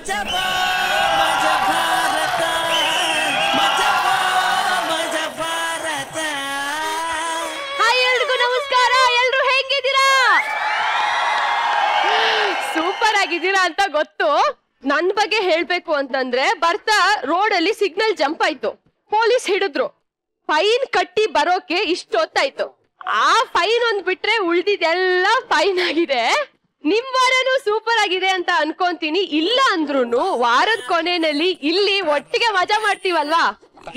Hi ಎಲ್ರಿಗೂ ನಮಸ್ಕಾರ. ಎಲ್ರು ಹೇಗಿದ್ದೀರಾ? ಸೂಪರ್ ಆಗಿದ್ದೀರಾ ಅಂತ ಗೊತ್ತು. ನನ್ ಬಗ್ಗೆ ಹೇಳ್ಬೇಕು ಅಂತಂದ್ರೆ ಬರ್ತಾ ರೋಡ್ ಅಲ್ಲಿ ಸಿಗ್ನಲ್ ಜಂಪ್ ಆಯ್ತು, ಪೊಲೀಸ್ ಹಿಡಿದ್ರು, ಫೈನ್ ಕಟ್ಟಿ ಬರೋಕೆ ಇಷ್ಟೊತ್ತಾಯ್ತು. ಆ ಫೈನ್ ಒಂದ್ ಬಿಟ್ರೆ ಉಳ್ದಿದೆಲ್ಲ ಫೈನ್ ಆಗಿದೆ. ನಿಮ್ ವಾರನೂ ಸೂಪರ್ ಆಗಿದೆ ಅಂತ ಅನ್ಕೊಂತೀನಿ. ಇಲ್ಲ ಅಂದ್ರೂನು ವಾರದ ಕೊನೆಯಲ್ಲಿ ಇಲ್ಲಿ ಒಟ್ಟಿಗೆ ಮಜಾ ಮಾಡ್ತೀವಲ್ವಾ,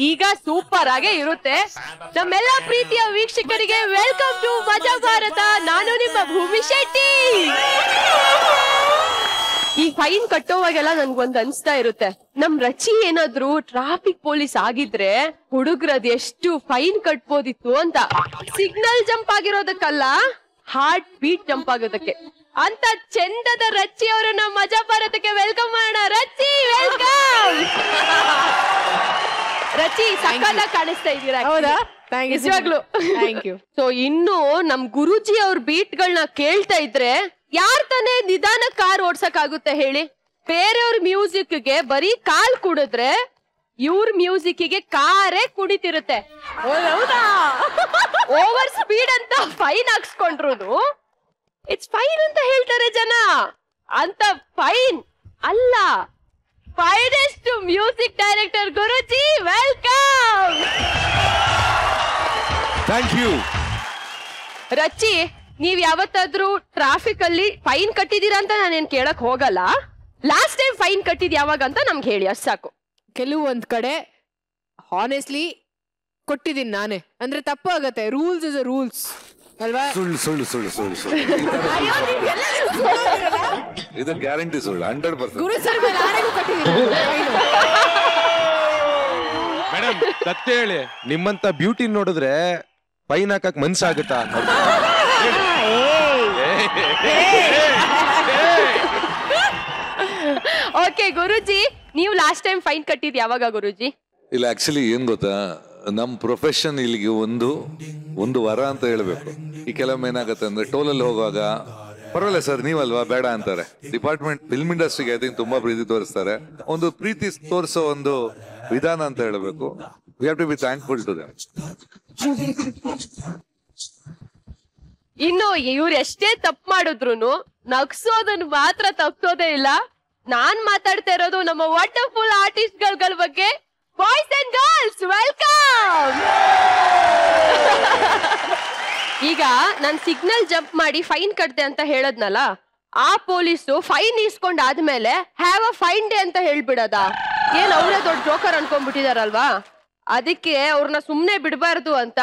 ಈಗ ಸೂಪರ್ ಆಗೇ ಇರುತ್ತೆ. ನಮ್ಮೆಲ್ಲ ಪ್ರೀತಿಯ ವೀಕ್ಷಕರಿಗೆ ವೆಲ್ಕಮ್ ಟು ಮಜಾ ಭಾರತ. ನಾನು ನಿಮ್ಮ ಭೂಮಿ ಶೆಟ್ಟಿ. ಈ ಫೈನ್ ಕಟ್ಟೋವಾಗೆಲ್ಲ ನನ್ಗೊಂದ್ ಅನ್ಸ್ತಾ ಇರುತ್ತೆ, ನಮ್ ರಚಿ ಏನಾದ್ರು ಟ್ರಾಫಿಕ್ ಪೊಲೀಸ್ ಆಗಿದ್ರೆ ಹುಡುಗ್ರದ್ ಎಷ್ಟು ಫೈನ್ ಕಟ್ಬೋದಿತ್ತು ಅಂತ. ಸಿಗ್ನಲ್ ಜಂಪ್ ಆಗಿರೋದಕ್ಕಲ್ಲ, ಹಾರ್ಟ್ ಬೀಟ್ ಜಂಪ್ ಆಗೋದಕ್ಕೆ. ಅಂತ ಚಂದದ ರಚ್ಚಿ ಅವರು ನಮ್ಮ ಮಜಾ ಭಾರತಕ್ಕೆ ವೆಲ್ಕಮ್ ಮಾಡೋಣ. ರಚ್ಚಿ ವೆಲ್ಕಮ್. ರಚ್ಚಿ ಸಕ್ಕತ್ತಾಗಿ ಕಾಣಿಸ್ತಾ ಇದ್ದೀರಾ. ಹೌದಾ? ನಿಜವಾಗ್ಲು ಥ್ಯಾಂಕ್ ಯು. ಸೊ ಇನ್ನು ನಮ್ ಗುರುಜಿ ಅವ್ರ ಬೀಟ್ಗಳನ್ನ ಕೇಳ್ತಾ ಇದ್ರೆ ಯಾರ್ ತಾನೇ ನಿಧಾನ ಕಾರ್ ಓಡ್ಸಕ್ ಆಗುತ್ತೆ ಹೇಳಿ? ಬೇರೆಯವ್ರ ಮ್ಯೂಸಿಕ್ಗೆ ಬರೀ ಕಾಲ್ ಕುಡಿದ್ರೆ ಇವ್ರ ಮ್ಯೂಸಿಕ್ಗೆ ಕಾರೇ ಕುಣಿತಿರುತ್ತೆ. ಹೌದಾ? ಓವರ್ ಸ್ಪೀಡ್ ಅಂತ ಫೈನ್ ಹಾಕ್ಸ್ಕೊಂಡ್ರು ಇಟ್ಸ್ ಫೈನ್ ಅಂತ ಹೇಳ್ತಾರೆ ಜನ. ಅಂತ ಫೈನ್ ಅಲ್ಲ, finest music director Guruji welcome. Thank you. Rachchi, ನೀವ್ ಯಾವತ್ತಾದ್ರೂ ಟ್ರಾಫಿಕ್ ಅಲ್ಲಿ ಫೈನ್ ಕಟ್ಟಿದೀರಾ ಅಂತ ನಾನೇನ್ ಕೇಳಕ್ ಹೋಗಲ್ಲ. ಲಾಸ್ಟ್ ಟೈಮ್ ಫೈನ್ ಕಟ್ಟಿದ್ ಯಾವಾಗ ಅಂತ ನಮ್ಗೆ ಹೇಳಿ, ಅಷ್ಟ್ ಸಾಕು. ಕೆಲವೊಂದ್ ಕಡೆ ಹಾನೆಸ್ಟ್ಲಿ ಕೊಟ್ಟಿದ್ದೀನಿ ನಾನೇ, ಅಂದ್ರೆ ತಪ್ಪು ಆಗತ್ತೆ. ರೂಲ್ಸ್ ಇಸ್ ಅ ರೂಲ್ಸ್ ಅಲ್ವಾ? ಸುಳ್ಳು ಸುಳ್ಳು ಸುಳ್ಳು ಸುಳ್ಳು ಸುಳ್ಳು ಇದು ಗ್ಯಾರಂಟಿ ಸುಳ್ಳು 100%. ಗುರು ಸರ್ ಮೇಲೆ ಆನೆಗೂ ಕಟ್ಟಿದ್ದೀನಿ. ಮೇಡಮ್ ಸತ್ಯ ಹೇಳಿ, ನಿಮ್ಮಂತ ಬ್ಯೂಟಿ ನೋಡಿದ್ರೆ ಫೈನ್ ಹಾಕಕ್ ಮನ್ಸಾಗುತ್ತಾ? ಓಕೆ ಗುರುಜಿ, ನೀವು ಲಾಸ್ಟ್ ಟೈಮ್ ಫೈನ್ ಕಟ್ಟಿದ್ ಯಾವಾಗ ಗುರುಜಿ? ಇಲ್ಲ, ಆಕ್ಚುಲಿ ಏನ್ ಗೊತ್ತಾ, ನಮ್ ಪ್ರೊಫೆಷನ್ ಇಲ್ಲಿಗೆ ಒಂದು ವರ ಅಂತ ಹೇಳ್ಬೇಕು. ಈ ಕೆಲವೊಮ್ಮೆ ಏನಾಗತ್ತೆ ಅಂದ್ರೆ ಟೋಲಲ್ಲಿ ಹೋಗುವಾಗ ಪರವಾಗಿಲ್ಲ ಸರ್ ನೀವಲ್ವಾ ಬೇಡ ಅಂತಾರೆ. ಡಿಪಾರ್ಟ್ಮೆಂಟ್ ಫಿಲ್ಮ್ ಇಂಡಸ್ಟ್ರಿಗೆ ಐ ಥಿಂಕ್ ತುಂಬಾ ಪ್ರೀತಿ ತೋರಿಸ್ತಾರೆ. ಒಂದು ಪ್ರೀತಿ ತೋರಿಸೋ ಒಂದು ವಿಧಾನ ಅಂತ ಹೇಳ್ಬೇಕು. We have to be thankful to them. ಇನ್ನು ಇವ್ರು ಎಷ್ಟೇ ತಪ್ಪು ಮಾಡಿದ್ರು ನಗ್ಸೋದನ್ನ ಮಾತ್ರ ತಪ್ಸೋದೇ ಇಲ್ಲ. ನಾನ್ ಮಾತಾಡ್ತಾ ಇರೋದು ನಮ್ಮ ವಂಡರ್ಫುಲ್ ಆರ್ಟಿಸ್ಟ್ ಗಳ ಬಗ್ಗೆ. Boys and girls welcome. ಈಗ ನಾನ್ ಸಿಗ್ನಲ್ ಜಂಪ್ ಮಾಡಿ ಫೈನ್ ಕಟ್ದೆ ಅಂತ ಹೇಳದ್ನಲ್ಲ, ಆ ಪೊಲೀಸು ಫೈನ್ ಇಸ್ಕೊಂಡ್ ಆದ್ಮೇಲೆ ಹ್ಯಾವ್ ಅ ಫೈನ್ ಡೇ ಅಂತ ಹೇಳ್ಬಿಡದ? ಏನ್ ಅವರೇ ದೊಡ್ಡ ಜೋಕರ್ ಅನ್ಕೊಂಡ್ಬಿಟ್ಟಿದಾರಲ್ವಾ? ಅದಕ್ಕೆ ಅವ್ರನ್ನ ಸುಮ್ನೆ ಬಿಡಬಾರ್ದು ಅಂತ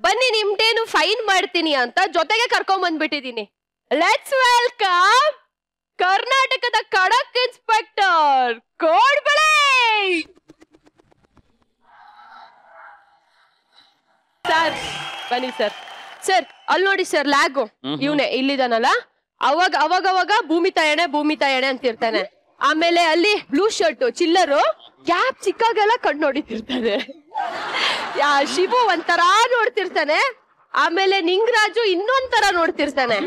ಬನ್ನಿ ನಿಮ್ದೇನು ಫೈನ್ ಮಾಡ್ತೀನಿ ಅಂತ ಜೊತೆಗೆ ಕರ್ಕೊಂಡ್ ಬಂದ್ಬಿಟ್ಟಿದೀನಿ. ಲೆಟ್ಸ್ ವೆಲ್ಕಮ್ ಕರ್ನಾಟಕದ ಖಡಕ್ ಇನ್ಸ್ಪೆಕ್ಟರ್ ಕೋಡ್ಬಳೆ ಸರ್. ಬನ್ನಿ ಸರ್. ಸರ್ ಅಲ್ಲಿ ನೋಡಿ ಸರ್, ಲ್ಯಾಗು ಇವನೇ ಇಲ್ಲಿದಾನಲ್ಲ, ಅವಾಗ ಭೂಮಿ ತಾಯಣೆ ಅಂತಿರ್ತಾನೆ. ಆಮೇಲೆ ಅಲ್ಲಿ ಬ್ಲೂ ಶರ್ಟ್ ಚಿಲ್ಲರು ಗ್ಯಾಪ್ ಸಿಕ್ಕಾಗೆಲ್ಲ ಕಣ್ಣು ನೋಡಿತಿರ್ತಾನೆ. ಶಿವು ಒಂಥರ ನೋಡ್ತಿರ್ತಾನೆ. ಆಮೇಲೆ ನಿಂಗರಾಜು ಇನ್ನೊಂಥರ ನೋಡ್ತಿರ್ತಾನೆ.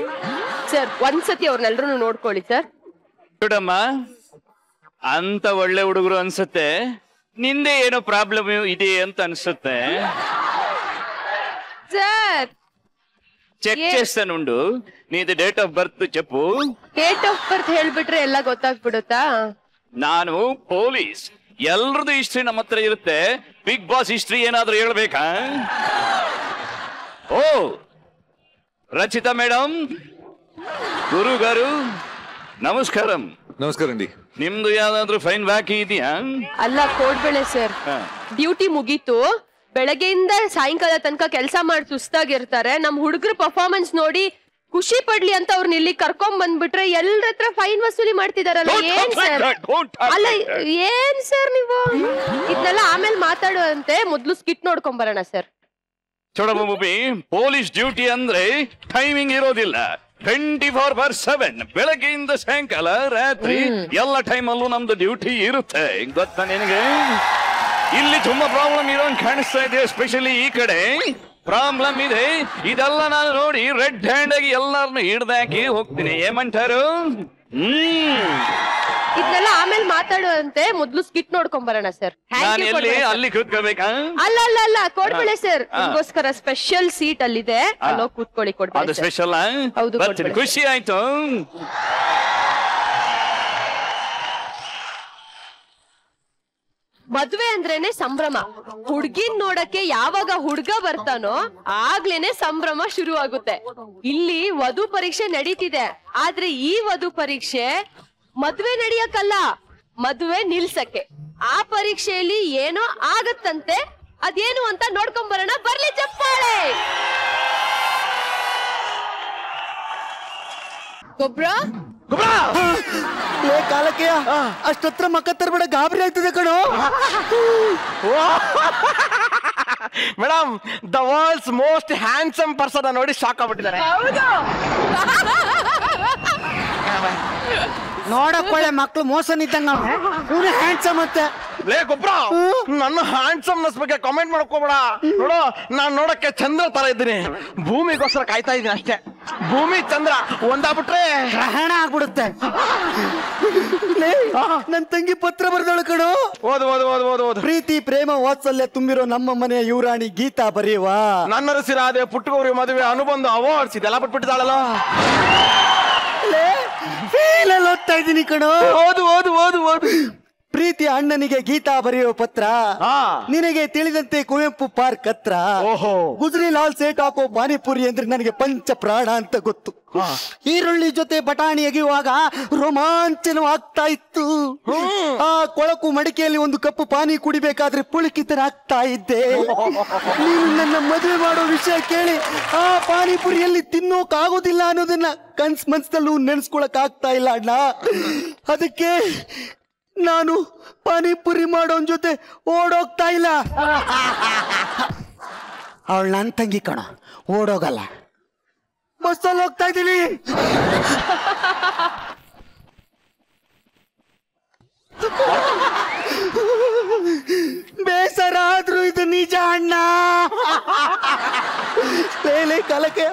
ಸರ್ ಒಂದ್ಸತಿ ಅವ್ರನ್ನೆಲ್ರು ನೋಡ್ಕೊಳ್ಳಿ ಸರ್. ನೋಡಮ್ಮ, ಅಂತ ಒಳ್ಳೆ ಹುಡುಗರು ಅನ್ಸುತ್ತೆ, ನಿಂದೆ ಏನೋ ಪ್ರಾಬ್ಲಮ್ ಇದೆ ಅಂತ ಅನ್ಸುತ್ತೆ. ಸರ್ ಚೆಕ್ చేస్తానుండు. నీది డేట్ ఆఫ్ బర్త్ చెప్పు. ಡೇಟ್ ಆಫ್ ಬರ್ತ್ ಹೇಳ್ಬಿಟ್ರೆ ಎಲ್ಲ ಗೊತ್ತಾಗ್ಬಿಡುತ್ತಾ? ನಾನು ಪೊಲೀಸ್, ಎಲ್ರದ್ದು ಹಿಸ್ಟ್ರಿ ನಮ್ಮ ಹತ್ರ ಇರುತ್ತೆ. ಬಿಗ್ ಬಾಸ್ ಹಿಸ್ಟ್ರಿ ಏನಾದ್ರೂ ಹೇಳ್ಬೇಕಾ? ಓ ರಚಿತಾ ಮೇಡಮ್, ಗುರು ಗಾರು ನಮಸ್ಕಾರಂ. ನಮಸ್ಕಾರ ಅಂಡಿ. ನಿಮ್ದು ಯಾವ್ದಾದ್ರು ಫೈನ್ ಬಾಕಿ ಇದೆಯಾ? ಅಲ್ಲ ಕೋಡ್ಬಳೆ ಸರ್, ಡ್ಯೂಟಿ ಮುಗೀತು, ಬೆಳಗ್ಗೆಯಿಂದ ಸಾಯಂಕಾಲ ತನಕ ಕೆಲಸ ಮಾಡಿ ಸುಸ್ತಾಗಿರ್ತಾರೆ. ನಮ್ ಹುಡುಗರು ಪರ್ಫಾರ್ಮೆನ್ಸ್ ನೋಡಿ ಖುಷಿ ಪಡ್ಲಿ ಅಂತ ಅವ್ರನ್ನ ಇಲ್ಲಿ ಕರ್ಕೊಂಡ್ ಬಂದ್ಬಿಟ್ರೆ ಎಲ್ಲರ ಹತ್ರ ಫೈನ್ ವಸೂಲಿ ಮಾಡ್ತಿದಾರಲ್ಲ. ಏನ್ ಸರ್? ಅಲ್ಲ ಏನ್ ಸರ್ ನೀವು ಇದನ್ನೆಲ್ಲ ಆಮೇಲೆ ಮಾತಾಡುವಂತೆ, ಮೊದ್ಲು ಸ್ಕಿಟ್ ನೋಡ್ಕೊಂಡ್ ಬರೋಣ ಸರ್. ಚೋಡಮೂಮಿ, ಪೊಲೀಸ್ ಡ್ಯೂಟಿ ಅಂದ್ರೆ ಟೈಮಿಂಗ್ ಇರೋದಿಲ್ಲ. 24/7 ಬೆಳಗ್ಗೆಯಿಂದ ಸಾಯಂಕಾಲ ರಾತ್ರಿ ಎಲ್ಲ ಟೈಮಲ್ಲೂ ನಮ್ದು ಡ್ಯೂಟಿ ಇರುತ್ತೆ. ಗೊತ್ತಾ ನಿನಗೆ? ಇಲ್ಲಿ ತುಂಬಾ ಪ್ರಾಬ್ಲಮ್ ಇರೋಂಗ್ ಕಾಣಿಸ್ತಾ ಇದೆ. ಎಸ್ಪೆಷಲಿ ಈ ಕಡೆ ಪ್ರಾಬ್ಲಮ್ ಇದೆ. ಇದೆಲ್ಲ ನಾನು ನೋಡಿ ರೆಡ್ ಹ್ಯಾಂಡ್ ಆಗಿ ಎಲ್ಲಾರನ್ನು ಹಿಡ್ದಾಕಿ ಹೋಗ್ತೀನಿ. ಏಮಂಟಾರು? ಇದನ್ನೆಲ್ಲ ಆಮೇಲೆ ಮಾತಾಡುವಂತೆ ಮೊದ್ಲು ಸ್ಕಿಟ್ ನೋಡ್ಕೊಂಡ್ ಬರೋಣ ಸರ್. ನಾನು ಎಲ್ಲಿ ಅಲ್ಲಿ ಕೂತ್ಕೋಬೇಕಾ? ಅಲ್ಲ ಅಲ್ಲ ಅಲ್ಲ ಕೊಡ್ಬೇಳೆ ಸರ್, ನಿಮ್ಗೋಸ್ಕರ ಸ್ಪೆಷಲ್ ಸೀಟ್ ಅಲ್ಲಿದೆ, ಅಲ್ಲೋಗಿ ಕೂತ್ಕೊಳ್ಳಿ. ಅದು ಕೊಡ್ಬೇಳೆ ಸ್ಪೆಷಲ್. ಹೌದು, ಖುಷಿ ಆಯ್ತು. ಮದ್ವೆ ಅಂದ್ರೇನೆ ಸಂಭ್ರಮ. ಹುಡ್ಗಿನ್ ನೋಡಕ್ಕೆ ಯಾವಾಗ ಹುಡ್ಗ ಬರ್ತಾನೋ ಆಗ್ಲೇನೆ ಸಂಭ್ರಮ ಶುರು ಆಗುತ್ತೆ. ಇಲ್ಲಿ ವಧು ಪರೀಕ್ಷೆ ನಡೀತಿದೆ, ಆದ್ರೆ ಈ ವಧು ಪರೀಕ್ಷೆ ಮದ್ವೆ ನಡಿಯಕ್ಕಲ್ಲ, ಮದ್ವೆ ನಿಲ್ಸಕ್ಕೆ. ಆ ಪರೀಕ್ಷೆಯಲ್ಲಿ ಏನೋ ಆಗತ್ತಂತೆ, ಅದೇನು ಅಂತ ನೋಡ್ಕೊಂಡ್ ಬರೋಣ. ಬರ್ಲಿ ಚಪ್ಪಾಳೆ. ಗೊಬ್ರ ಕಾಲಕ್ಕೆ ಅಷ್ಟತ್ರ ಮಕ್ಕ ತರ್ಬೇಡ, ಗಾಬರಿ ಆಯ್ತದೆ ಕಣೋ. Madam, the world's most handsome person ನೋಡಿ ಶಾಕ್ ಆಗ್ಬಿಟ್ಟಿದ್ದಾರೆ. ನೋಡಕ್ಕೊಳ್ಳೆ ಮಕ್ಳು ಮೋಸನ್ ಇದ್ದಂಗ ಹ್ಯಾಂಡ್ಸಮ್ ಮತ್ತೆ. ಲೇ ಗೊಬ್ರ, ನನ್ನ ಹ್ಯಾಂಡ್ಸಮ್ನೆಸ್ ಬಗ್ಗೆ ಕಾಮೆಂಟ್ ಮಾಡ್ಕೋಬೇಡ. ನೋಡು, ನಾನ್ ನೋಡಕ್ಕೆ ಚಂದ್ರ ತರ ಇದ್ದೀನಿ, ಭೂಮಿಗೋಸ್ಕರ ಕಾಯ್ತಾ ಇದ್ದೀನಿ ಅಷ್ಟೇ. ಭೂಮಿ ಚಂದ್ರ ಒಂದಾಗ್ಬಿಟ್ರೆ ಗ್ರಹಣ ಆಗ್ಬಿಡುತ್ತೆ. ನನ್ ತಂಗಿ ಪತ್ರ ಬರ್ದಳು ಕಣೋ. ಓದು ಓದು ಓದು ಓದು ಓದು. ಪ್ರೀತಿ ಪ್ರೇಮ ವಾತ್ಸಲ್ಯ ತುಂಬಿರೋ ನಮ್ಮ ಮನೆಯ ಯುವರಾಣಿ ಗೀತಾ ಬರೆಯುವ ನನ್ನ ಸಿರಾದೆ ಪುಟ್ಟಗೌರಿ ಮದುವೆ ಅನುಬಂಧ ಅವಾರ್ಡ್ಸ್ ಇದೆಲ್ಲ ಬಿಟ್ಬಿಟ್ಟಿದ್ದಾಳಲ್ಲ. ಫೀಲಲ್ಲಿ ಓದ್ತಾ ಇದ್ದೀನಿ ಕಣೋ. ಓದು ಓದು ಓದು ಓದು. ಪ್ರೀತಿ ಅಣ್ಣನಿಗೆ ಗೀತಾ ಬರೆಯುವ ಪತ್ರ, ನಿನಗೆ ತಿಳಿದಂತೆ ಕುವೆಂಪು ಪಾರ್ಕ್ ಹತ್ರ. ಓಹೋ. ಗುಜರಿ ಲಾಲ್ ಸೇಟ್ ಹಾಕೋ ಪಾನಿಪುರಿ ಅಂದ್ರೆ ನನಗೆ ಪಂಚ ಪ್ರಾಣ ಅಂತ ಗೊತ್ತು. ಈರುಳ್ಳಿ ಜೊತೆ ಬಟಾಣಿ ಎಗೆಯುವಾಗ ರೋಮಾಂಚನವಾಗ್ತಾ ಇತ್ತು. ಆ ಕೊಳಕು ಮಡಿಕೆಯಲ್ಲಿ ಒಂದು ಕಪ್ಪು ಪಾನಿ ಕುಡಿಬೇಕಾದ್ರೆ ಪುಳಿಕಿತನಾಗ್ತಾ ಇದ್ದೆ. ನೀನು ನನ್ನ ಮದುವೆ ಮಾಡೋ ವಿಷಯ ಕೇಳಿ ಆ ಪಾನಿಪುರಿಯಲ್ಲಿ ತಿನ್ನೋಕಾಗೋದಿಲ್ಲ ಅನ್ನೋದನ್ನ ಮನ್ಸಲ್ಲೂ ನೆನ್ಸ್ಕೊಳಕ್ ಆಗ್ತಾ ಇಲ್ಲ ಅಣ್ಣ. ಅದಕ್ಕೆ ನಾನು ಪಾನಿಪುರಿ ಮಾಡೋನ್ ಜೊತೆ ಓಡೋಗ್ತಾ ಇಲ್ಲ. ಅವಳು ನನ್ನ ತಂಗಿ ಕಣ, ಓಡೋಗಲ್ಲ. ಬಸ್ಸಲ್ಲಿ ಹೋಗ್ತಾ ಇದ್ದೀನಿ. ಬೇಸರ ಆದ್ರೂ ಇದು ನಿಜ ಅಣ್ಣ. ಕಾಲಕ್ಕೆ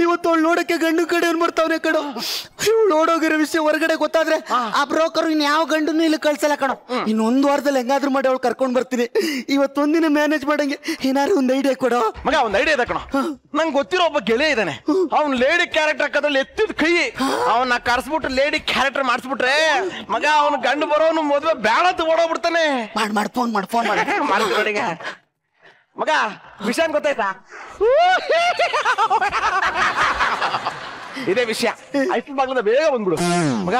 ಇವತ್ತು ಅವಳು ನೋಡಕ್ಕೆ ಗಂಡು ಕಡೆ ಬರ್ತಾವನೆ ಕಣೋ. ಇವಳು ನೋಡೋಗಿರೋ ವಿಷಯ ಹೊರಗಡೆ ಗೊತ್ತಾದ್ರೆ ಆ ಬ್ರೋಕರ್ ಇನ್ ಯಾವ ಗಂಡನ್ನು ಇಲ್ಲಿ ಕಳ್ಸಲ್ಲ ಕಣೋ. ಇನ್ನೊಂದು ವಾರದಲ್ಲಿ ಹೆಂಗಾದ್ರೂ ಮಾಡಿ ಅವಳು ಕರ್ಕೊಂಡ್ ಬರ್ತೀನಿ. ಇವತ್ತೊಂದಿನ ಮ್ಯಾನೇಜ್ ಮಾಡಂಗೆ ಏನಾದ್ರು ಒಂದ್ ಐಡಿಯಾ ಕೊಡೋ. ಮಗ, ಒಂದ್ ಐಡಿಯಾ ಇದೆ ಕಣೋ. ನಂಗೆ ಗೊತ್ತಿರೋ ಒಬ್ಬ ಗೆಳೆಯ ಇದ್ದಾನೆ, ಅವ್ನ್ ಲೇಡಿ ಕ್ಯಾರೆಕ್ಟರ್ ಹಾಕೋದ್ರಲ್ಲಿ ಎತ್ತಿದ ಕೈ. ಅವನ್ನ ಕರ್ಸ್ಬಿಟ್ಟು ಲೇಡಿ ಕ್ಯಾರೆಕ್ಟರ್ ಮಾಡಿಸ್ಬಿಟ್ರೆ ಮಗ ಅವ್ನು ಗಂಡು ಬರೋನು ಮದುವೆ ಬೇಡ ಓಡೋಗ್ಬಿಡ್ತಾನೆ. ಮಾಡಿ ಫೋನ್ ಮಾಡಿ ಮಗ, ವಿಷಯ ಗೊತ್ತಾಯ್ತಾ? ಇದೇ ವಿಷಯ. ಐತಲ್ ಬಾಗ್ಲಿಂದ ಬೇಗ ಬಂದ್ಬಿಡು ಮಗ.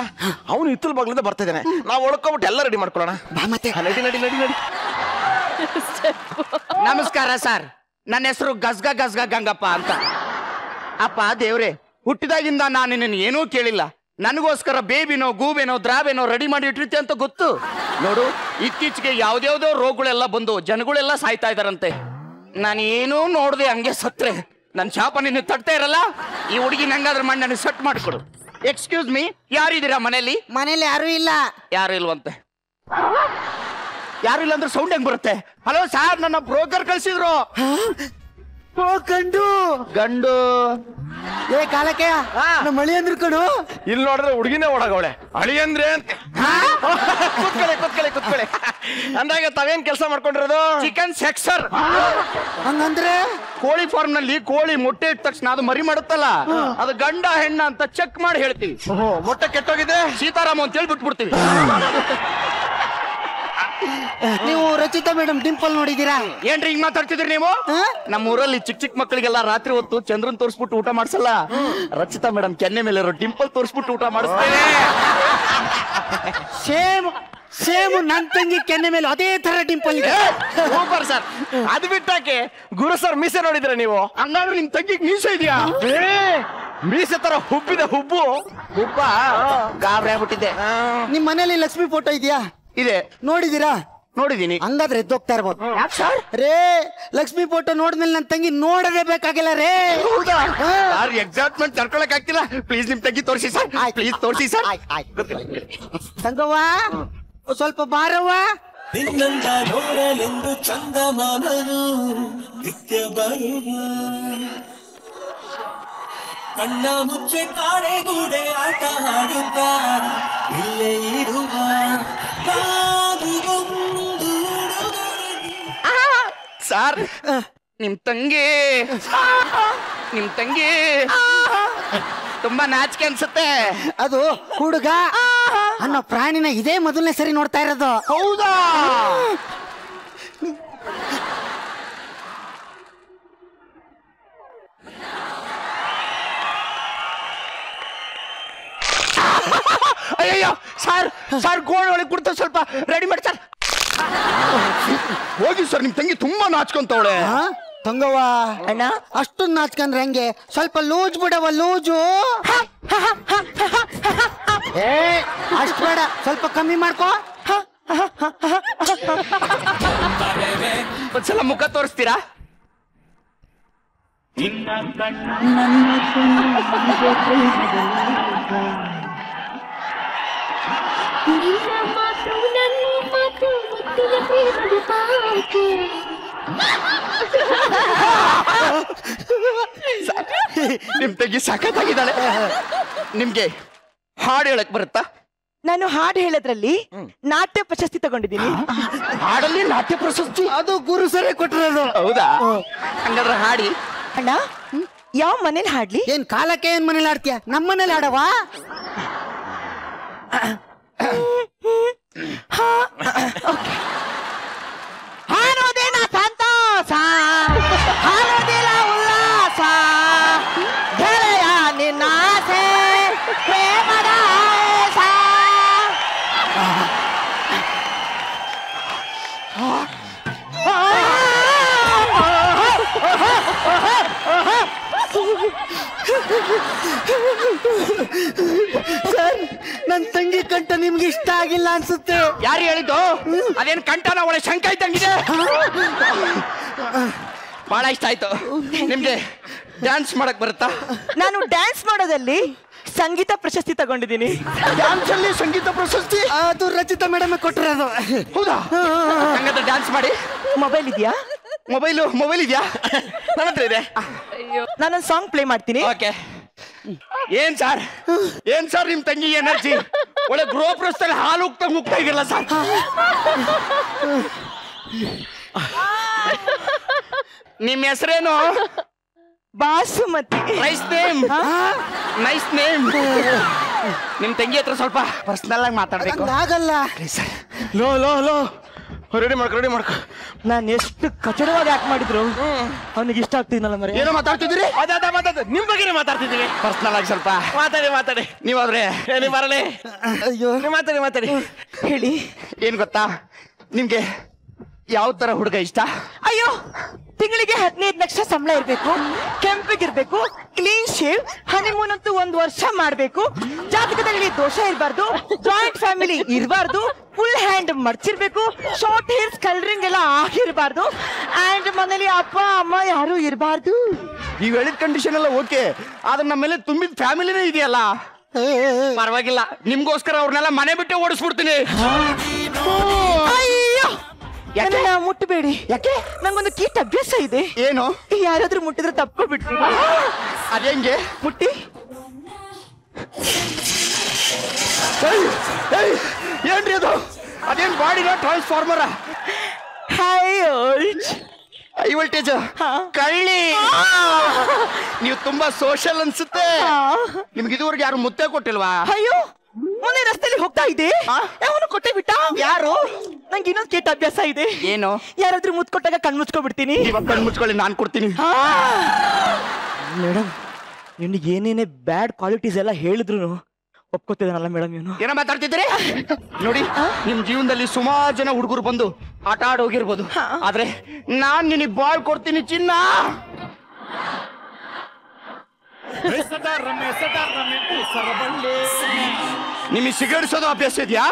ಅವನು ಇತ್ತಲ್ ಬಾಗ್ಲಿಂದ ಬರ್ತಾ ಇದ್ದಾನೆ. ನಾವು ಒಳ್ಕೊಬಿಟ್ಟು ಎಲ್ಲ ರೆಡಿ ಮಾಡ್ಕೊಳ್ಳೋಣ. ನಡಿ ನಡಿ ನಡಿ ನಡಿ. ನಮಸ್ಕಾರ ಸರ್, ನನ್ನ ಹೆಸರು ಗಸ್ಗ ಗಸ್ಗ ಗಂಗಪ್ಪ ಅಂತ. ಅಪ್ಪ ದೇವ್ರೆ, ಹುಟ್ಟಿದಾಗಿಂದ ನಾನು ನಿನ್ನ ಏನೂ ಕೇಳಿಲ್ಲ. ನನಗೋಸ್ಕರ ಬೇಬಿನೋ ಗೂಬೆನೋ ದ್ರಾಬೇನೋ ರೆಡಿ ಮಾಡಿ ಇಟ್ಟಿರ್ತಿ ಅಂತ ಗೊತ್ತು. ನೋಡು, ಇತ್ತೀಚೆಗೆ ಯಾವ್ದ್ಯಾವ್ದೋ ರೋಗಗಳೆಲ್ಲ ಬಂದು ಜನಗಳೆಲ್ಲ ಸಾಯ್ತಾ ಇದಾರಂತೆ. ನಾನು ಏನೂ ನೋಡ್ದೆ ಹಂಗೆ ಸತ್ರೆ ನನ್ನ ಶಾಪ ನಿನ್ನ ತಡ್ತಾ ಇರಲ್ಲ. ಈ ಹುಡುಗಿ ನಂಗಾದ್ರೆ ಮಾಡಿ ನನಗೆ ಸೆಟ್ ಮಾಡಿಕೊಡು. ಎಕ್ಸ್ಕ್ಯೂಸ್ ಮೀ, ಯಾರಿದ್ದೀರಾ ಮನೇಲಿ? ಮನೇಲಿ ಯಾರು ಇಲ್ಲ. ಯಾರು ಇಲ್ವಂತೆ? ಯಾರು ಇಲ್ಲ ಅಂದ್ರೆ ಸೌಂಡ್ ಹೆಂಗ್ ಬರುತ್ತೆ? ಹಲೋ ಸಾರ್, ನನ್ನ ಬ್ರೋಕರ್ ಕಳ್ಸಿದ್ರು. ಗಂಡು ಗಂಡು ಕಾಲಕ್ಕೆ ನಮ್ಮ ಮಳಿ ಅಂದ್ರು ಕಣು. ಇಲ್ಲಿ ನೋಡಿದ್ರೆ ಹುಡುಗಿನೇ ಓಡಾಗವಳೆ. ಅಳಿ ಅಂದ್ರೆ ಕೂತ್ಕೊಳ್ಳಿ ಕೂತ್ಕೊಳ್ಳಿ ಕೂತ್ಕೊಳ್ಳಿ. ಅಂದಾಗ ತಾವೇನ್ ಕೆಲಸ ಮಾಡ್ಕೊಂಡಿರೋದು? ಚಿಕನ್ ಸೆಕ್ಸರ್. ಹಂಗಂದ್ರೆ ಕೋಳಿ ಫಾರ್ಮ್ ನಲ್ಲಿ ಕೋಳಿ ಮೊಟ್ಟೆ ಇಟ್ಟ ತಕ್ಷಣ ಅದು ಮರಿ ಮಾಡುತ್ತಲ್ಲ, ಅದು ಗಂಡ ಹೆಣ್ಣ ಅಂತ ಚೆಕ್ ಮಾಡಿ ಹೇಳ್ತೀವಿ. ಮೊಟ್ಟೆ ಕೆಟ್ಟೋಗಿದೆ ಸೀತಾರಾಮ ಅಂತ ಹೇಳಿ ಬಿಟ್ಬಿಡ್ತೀವಿ. ನೀವು ರಚಿತಾ ಮೇಡಮ್ ಡಿಂಪಲ್ ನೋಡಿದೀರಾ? ಏನ್ರಿ ಹಿಂಗ್ ಮಾತಾಡ್ತಿದ್ರಿ ನೀವು? ನಮ್ಮ ಊರಲ್ಲಿ ಚಿಕ್ಕ ಚಿಕ್ಕ ಮಕ್ಕಳಿಗೆಲ್ಲ ರಾತ್ರಿ ಹೊತ್ತು ಚಂದ್ರನ್ ತೋರಿಸ್ಬಿಟ್ಟು ಊಟ ಮಾಡ್ಸಲ್ಲ. ರಚಿತಾ ಮೇಡಮ್ ಕೆನ್ನೆ ಮೇಲೆ ಇರೋ ಡಿಂಪಲ್ ತೋರಿಸ್ಬಿಟ್ಟು ಊಟ ಮಾಡಿಸ್ತೇವೆ. ಸೇಮ್ ಸೇಮ್ ನನ್ ತಂಗಿ ಕೆನ್ನೆ ಮೇಲೆ ಅದೇ ತರ ಡಿಂಪಲ್ ಇದೆ. Super sir. ಅದು ಬಿಟ್ಟಾಕೆ ಗುರು ಸರ್ ಮೀಸೆ ನೋಡಿದ್ರೆ ನೀವು? ಹಂಗಾದ್ರೆ ನಿಮ್ ತಂಗಿಗೆ ಮೀಸೆ ಇದೆಯಾ? ಮೀಸೆ ತರ ಹುಬ್ಬಿದೆ ಹುಬ್ಬು. ಹುಬ್ಬ ಗಾಬರಿ ಆಗ್ಬಿಟ್ಟಿದ್ದೆ. ನಿಮ್ ಮನೇಲಿ ಲಕ್ಷ್ಮಿ ಫೋಟೋ ಇದೆಯಾ? ಇದೆ. ನೋಡಿದೀರಾ? ನೋಡಿದೀನಿ. ಹಂಗಾದ್ರೆ ಎದ್ದೋಗ್ತಾ ಇರ್ಬೋದು. ರೇ, ಲಕ್ಷ್ಮಿ ಫೋಟೋ ನೋಡಿದ್ಮೇಲೆ ನನ್ ತಂಗಿ ನೋಡದೇ ಬೇಕಾಗಿಲ್ಲ ರೇ. ಎಕ್ಸಾಕ್ಟ್ಮೆಂಟ್ ತಡ್ಕೊಳಕ್ ಆಗ್ತಿಲ್ಲ. ಪ್ಲೀಸ್ ನಿಮ್ ತಂಗಿ ತೋರಿಸಿ ಸರ್, ಪ್ಲೀಸ್ ತೋರಿಸಿ ಸರ್. ತಂಗವ್ವ, ಸ್ವಲ್ಪ ಬಾರವ್ವ. ನಿನ್ನಂದ ನೋಡಲೆಂದು ಚಂದಮಾಮನು ನಿತ್ಯ ಬರುವ ಕಣ್ಣ ಮುಚ್ಚೆ ಕಾಡೆಗೂಡೆ ಆಟ ಆಡುತ್ತ ಇಲ್ಲೇ ಇರುವ ಸಾರ್ ನಿಮ್ ತಂಗಿ ತುಂಬಾ ನಾಚಿಕೆ ಅನ್ಸುತ್ತೆ. ಅದು ಹುಡುಗ ಅನ್ನೋ ಪ್ರಾಣಿನ ಇದೇ ಮೊದಲನೇ ಸರಿ ನೋಡ್ತಾ ಇರೋದು. ಹೌದಾ? ಅಯ್ಯಯ್ಯೋ ಸರ್ ಗೋಡೆ ಒಳಗೆ ಕೊಡ್ತಾರೆ, ಸ್ವಲ್ಪ ರೆಡಿ ಮಾಡಿ ಸರ್. ಹೋಗಿ ಸರ್, ನಿಮ್ ತಂಗಿ ತುಂಬಾ ನಾಚ್ಕೊಂತವಳೆ. ತಂಗವ್ವ ಅಣ್ಣ ಅಷ್ಟೊಂದು ನಾಚ್ಕೊಂಡ್ರೆ ಹೆಂಗೆ? ಸ್ವಲ್ಪ ಲೂಜ್ ಬಿಡವ, ಲೂಜು. ಅಷ್ಟು ಬೇಡ, ಸ್ವಲ್ಪ ಕಮ್ಮಿ ಮಾಡ್ಕೋ. ಒಂದ್ಸಲ ಮುಖ ತೋರಿಸ್ತೀರಾ? ನಿಮ್ ತಂಗಿ ಸಖತ್ತಾಗಿದ್ದಾಳೆ. ನಿಮ್ಗೆ ಹಾಡು ಹೇಳಕ್ ಬರುತ್ತಾ? ನಾನು ಹಾಡು ಹೇಳೋದ್ರಲ್ಲಿ ನಾಟ್ಯ ಪ್ರಶಸ್ತಿ ತಗೊಂಡಿದ್ದೀನಿ. ಹಾಡಲ್ಲಿ ನಾಟ್ಯ ಪ್ರಶಸ್ತಿ? ಅದು ಗುರು ಸರಿ ಕೊಟ್ಟಿರೋದು. ಹೌದಾ? ಹಂಗಾದ್ರೆ ಹಾಡಿ. ಅಣ್ಣ ಯಾವ ಮನೇಲಿ ಹಾಡ್ಲಿ? ಏನ್ ಕಾಲಕ್ಕೆ ಏನ್ ಮನೇಲಿ ಆಡ್ತೀಯ? ನಮ್ಮ ಮನೇಲಿ ಆಡವಾ? ಹಾರೋದೇನ ಸಂತೋಷ, ಹಾರೋದಿಲ್ಲ ಉಲ್ಲಾಸ, ಗೆಳೆಯ ನಿನ್ನ ಆಸೆ ಪ್ರೇಮದ ಆಯಸ. ಸರ್, ನನ್ ತಂಗಿ ಕಂಠ ನಿಮ್ಗೆ ಇಷ್ಟ ಆಗಿಲ್ಲ ಅನ್ಸುತ್ತೆ. ಯಾರು ಹೇಳಿದ್ದು? ಅದೇನ್ ಕಂಠನ ಒಳ್ಳೆ ಶಂಕ ಇದ್ದಂಗಿದೆ. ಬಹಳ ಇಷ್ಟ ಆಯ್ತು. ನಿಮ್ಗೆ ಡ್ಯಾನ್ಸ್ ಮಾಡಕ್ ಬರುತ್ತಾ? ನಾನು ಡ್ಯಾನ್ಸ್ ಮಾಡೋದಲ್ಲಿ ಸಂಗೀತ ಪ್ರಶಸ್ತಿ ತಗೊಂಡಿದ್ದೀನಿ. ಡ್ಯಾನ್ಸ್ ಅಲ್ಲಿ ಸಂಗೀತ ಪ್ರಶಸ್ತಿ? ಅದು ರಚಿತಾ ಮೇಡಮ್ ಕೊಟ್ಟಿರೋದು. ಹೌದಾ? ಹಂಗಾದ್ರೆ ಡ್ಯಾನ್ಸ್ ಮಾಡಿ. ಮೊಬೈಲ್ ಇದೆಯಾ? ಮೊಬೈಲ್ ಇದೆಯಾ? ನನ್ನ ಹತ್ರ ಇದೆ. ನಾನೊಂದು ಸಾಂಗ್ ಪ್ಲೇ ಮಾಡ್ತೀನಿ. ಓಕೆ. ಏನ್ ಸರ್ ನಿಮ್ ತಂಗಿ ಎನರ್ಜಿ ಒಳ್ಳೆ ಗೃಹಪ್ರಸ್ಥಲ್ಲಿ ಹಾಲು ಹೋಗ್ತಾ ಇದೆಯಲ್ಲ ಸರ್. ನಿಮ್ ಹೆಸರೇನು? ಬಾಸುಮತಿ. Nice name. ನಿಮ್ ತಂಗಿ ಹತ್ರ ಸ್ವಲ್ಪ ಪರ್ಸನಲ್ ಆಗಿ ಮಾತಾಡ್ಬೇಕು. ಆಗಲ್ಲ. ಲೋ ರೆಡಿ ಮಾಡ್ಕೊ. ನಾನು ಎಷ್ಟು ಕಚಡವಾಗಿ ಆಕ್ಟ್ ಮಾಡಿದ್ರು ಅವನಿಗೆ ಇಷ್ಟ ಆಗ್ತಿದ್ನಲ್ಲ ಮರೆ. ಏನೋ ಮಾತಾಡ್ತಿದ್ದೀರಿ? ನಿಮ್ ಬಗ್ಗೆ ಮಾತಾಡ್ತಿದ್ದೀವಿ. ಪರ್ಸನಲ್ ಆಗಿ ಸ್ವಲ್ಪ ಮಾತಾಡಿ. ನೀವಾದ್ರೆ ನೀವು ಬರಲಿ. ಅಯ್ಯೋ, ಮಾತಾಡಿ. ಹೇಳಿ. ಏನ್ ಗೊತ್ತಾ, ನಿಮ್ಗೆ ಯಾವ ತರ ಹುಡುಗ ಇಷ್ಟ? ಅಯ್ಯೋ, ತಿಂಗಳಿಗೆ 15 ಲಕ್ಷ ಸಂಬಳ ಇರ್ಬೇಕು, ಕೆಂಪಿಗಿರ್ಬೇಕು, ಕ್ಲೀನ್ ಶೇವ್, ಹನಿಮೂನ್ ಅಂತೂ 1 ವರ್ಷ ಮಾಡ್ಬೇಕು, ಜಾತಕದಲ್ಲಿ ದೋಷ ಇರಬಾರ್ದು, ಜಾಯಿಂಟ್ ಫ್ಯಾಮಿಲಿ ಇರಬಾರ್ದು, ಫುಲ್ ಹ್ಯಾಂಡ್ ಮರ್ಚಿರ್ಬೇಕು, ಶಾರ್ಟ್ ಹೇರ್ಸ್ ಕಲರಿಂಗ್ ಎಲ್ಲ ಆಗಿರ್ಬಾರ್ದು, ಅಂಡ್ ಮನೇಲಿ ಅಪ್ಪ ಅಮ್ಮ ಯಾರು ಇರಬಾರ್ದು. ನೀವ್ ಹೇಳಿದ ಕಂಡೀಷನ್ ಎಲ್ಲ ಓಕೆ, ಆದ್ರೆ ನಮ್ಮ ಮೇಲೆ ತುಂಬಿದ ಫ್ಯಾಮಿಲಿನೇ ಇದೆಯಲ್ಲ. ಪರವಾಗಿಲ್ಲ, ನಿಮ್ಗೋಸ್ಕರ ಅವ್ರನ್ನೆಲ್ಲ ಮನೆ ಬಿಟ್ಟೆ ಓಡಿಸ್ಬಿಡ್ತೀನಿ. ಅಯ್ಯೋ, ನನ್ನನ್ನ ಮುಟ್ಟಬೇಡಿ. ಯಾಕೆ? ನಂಗೊಂದು ಕೀಟ ಅಭ್ಯಾಸ ಇದೆ. ಏನು? ಯಾರಾದ್ರೂ ಮುಟ್ಟಿದ್ರೆ ತಪ್ಕೊಬಿಡ್ತೀನಿ. ಅದೇಂಗೆ? ಮುಟ್ಟಿ. ಏನ್ರಿ ಅದು? ಅದೇನ್ ಬಾಡಿನ ಟ್ರಾನ್ಸ್ಫಾರ್ಮರ? ಹೈ ವೋಲ್ಟೇಜ್ ಕಳ್ಳಿ. ನೀವು ತುಂಬಾ ಸೋಷಲ್ ಅನ್ಸುತ್ತೆ. ನಿಮ್ಗೆ ಇದುವರೆಗೆ ಯಾರು ಮುತ್ತೆ ಕೊಟ್ಟಿಲ್ವಾ? ಅಯ್ಯೋ, ಮೊನ್ನೆ ರಸ್ತೆಯಲ್ಲಿ ಹೋಗ್ತಾ ಇದ್ದೆ, ಅವನು ಕೊಟ್ಟೆ ಬಿಟ್ಟ. ಯಾರು? ನಂಗೆ ಇನ್ನೊಂದು ಕೆಟ್ಟ ಅಭ್ಯಾಸ ಇದೆ. ಏನು? ಯಾರಾದ್ರೂ ಮುತ್ ಕೊಟ್ಟಾಗ ಕಣ್ ಮುಚ್ಕೊಬಿಡ್ತೀನಿ. ಇವಾಗ ಕಣ್ ಮುಚ್ಕೊಳ್ಳಿ, ನಾನ್ ಕೊಡ್ತೀನಿ. ಮೇಡಮ್, ನಿನ್ಗೆ ಏನೇನೇ ಬ್ಯಾಡ್ ಕ್ವಾಲಿಟೀಸ್ ಎಲ್ಲ ಹೇಳಿದ್ರು ಒಪ್ಕೋತಿದ್ದಾನಲ್ಲ ಮೇಡಮ್ ಇವನು. ಏನೋ ಮಾತಾಡ್ತಿದ್ರಿ? ನೋಡಿ, ನಿಮ್ ಜೀವನದಲ್ಲಿ ಸುಮಾರು ಜನ ಹುಡುಗರು ಬಂದು ಆಟ ಆಡೋಗಿರ್ಬೋದು, ಆದ್ರೆ ನಾನ್ ನಿನಗೆ ಬಾಳ್ ಕೊಡ್ತೀನಿ ಚಿನ್ನ. ನಿಮಗೆ ಸಿಗರೇಟ್ಸೋದು ಅಭ್ಯಾಸ ಇದೆಯಾ?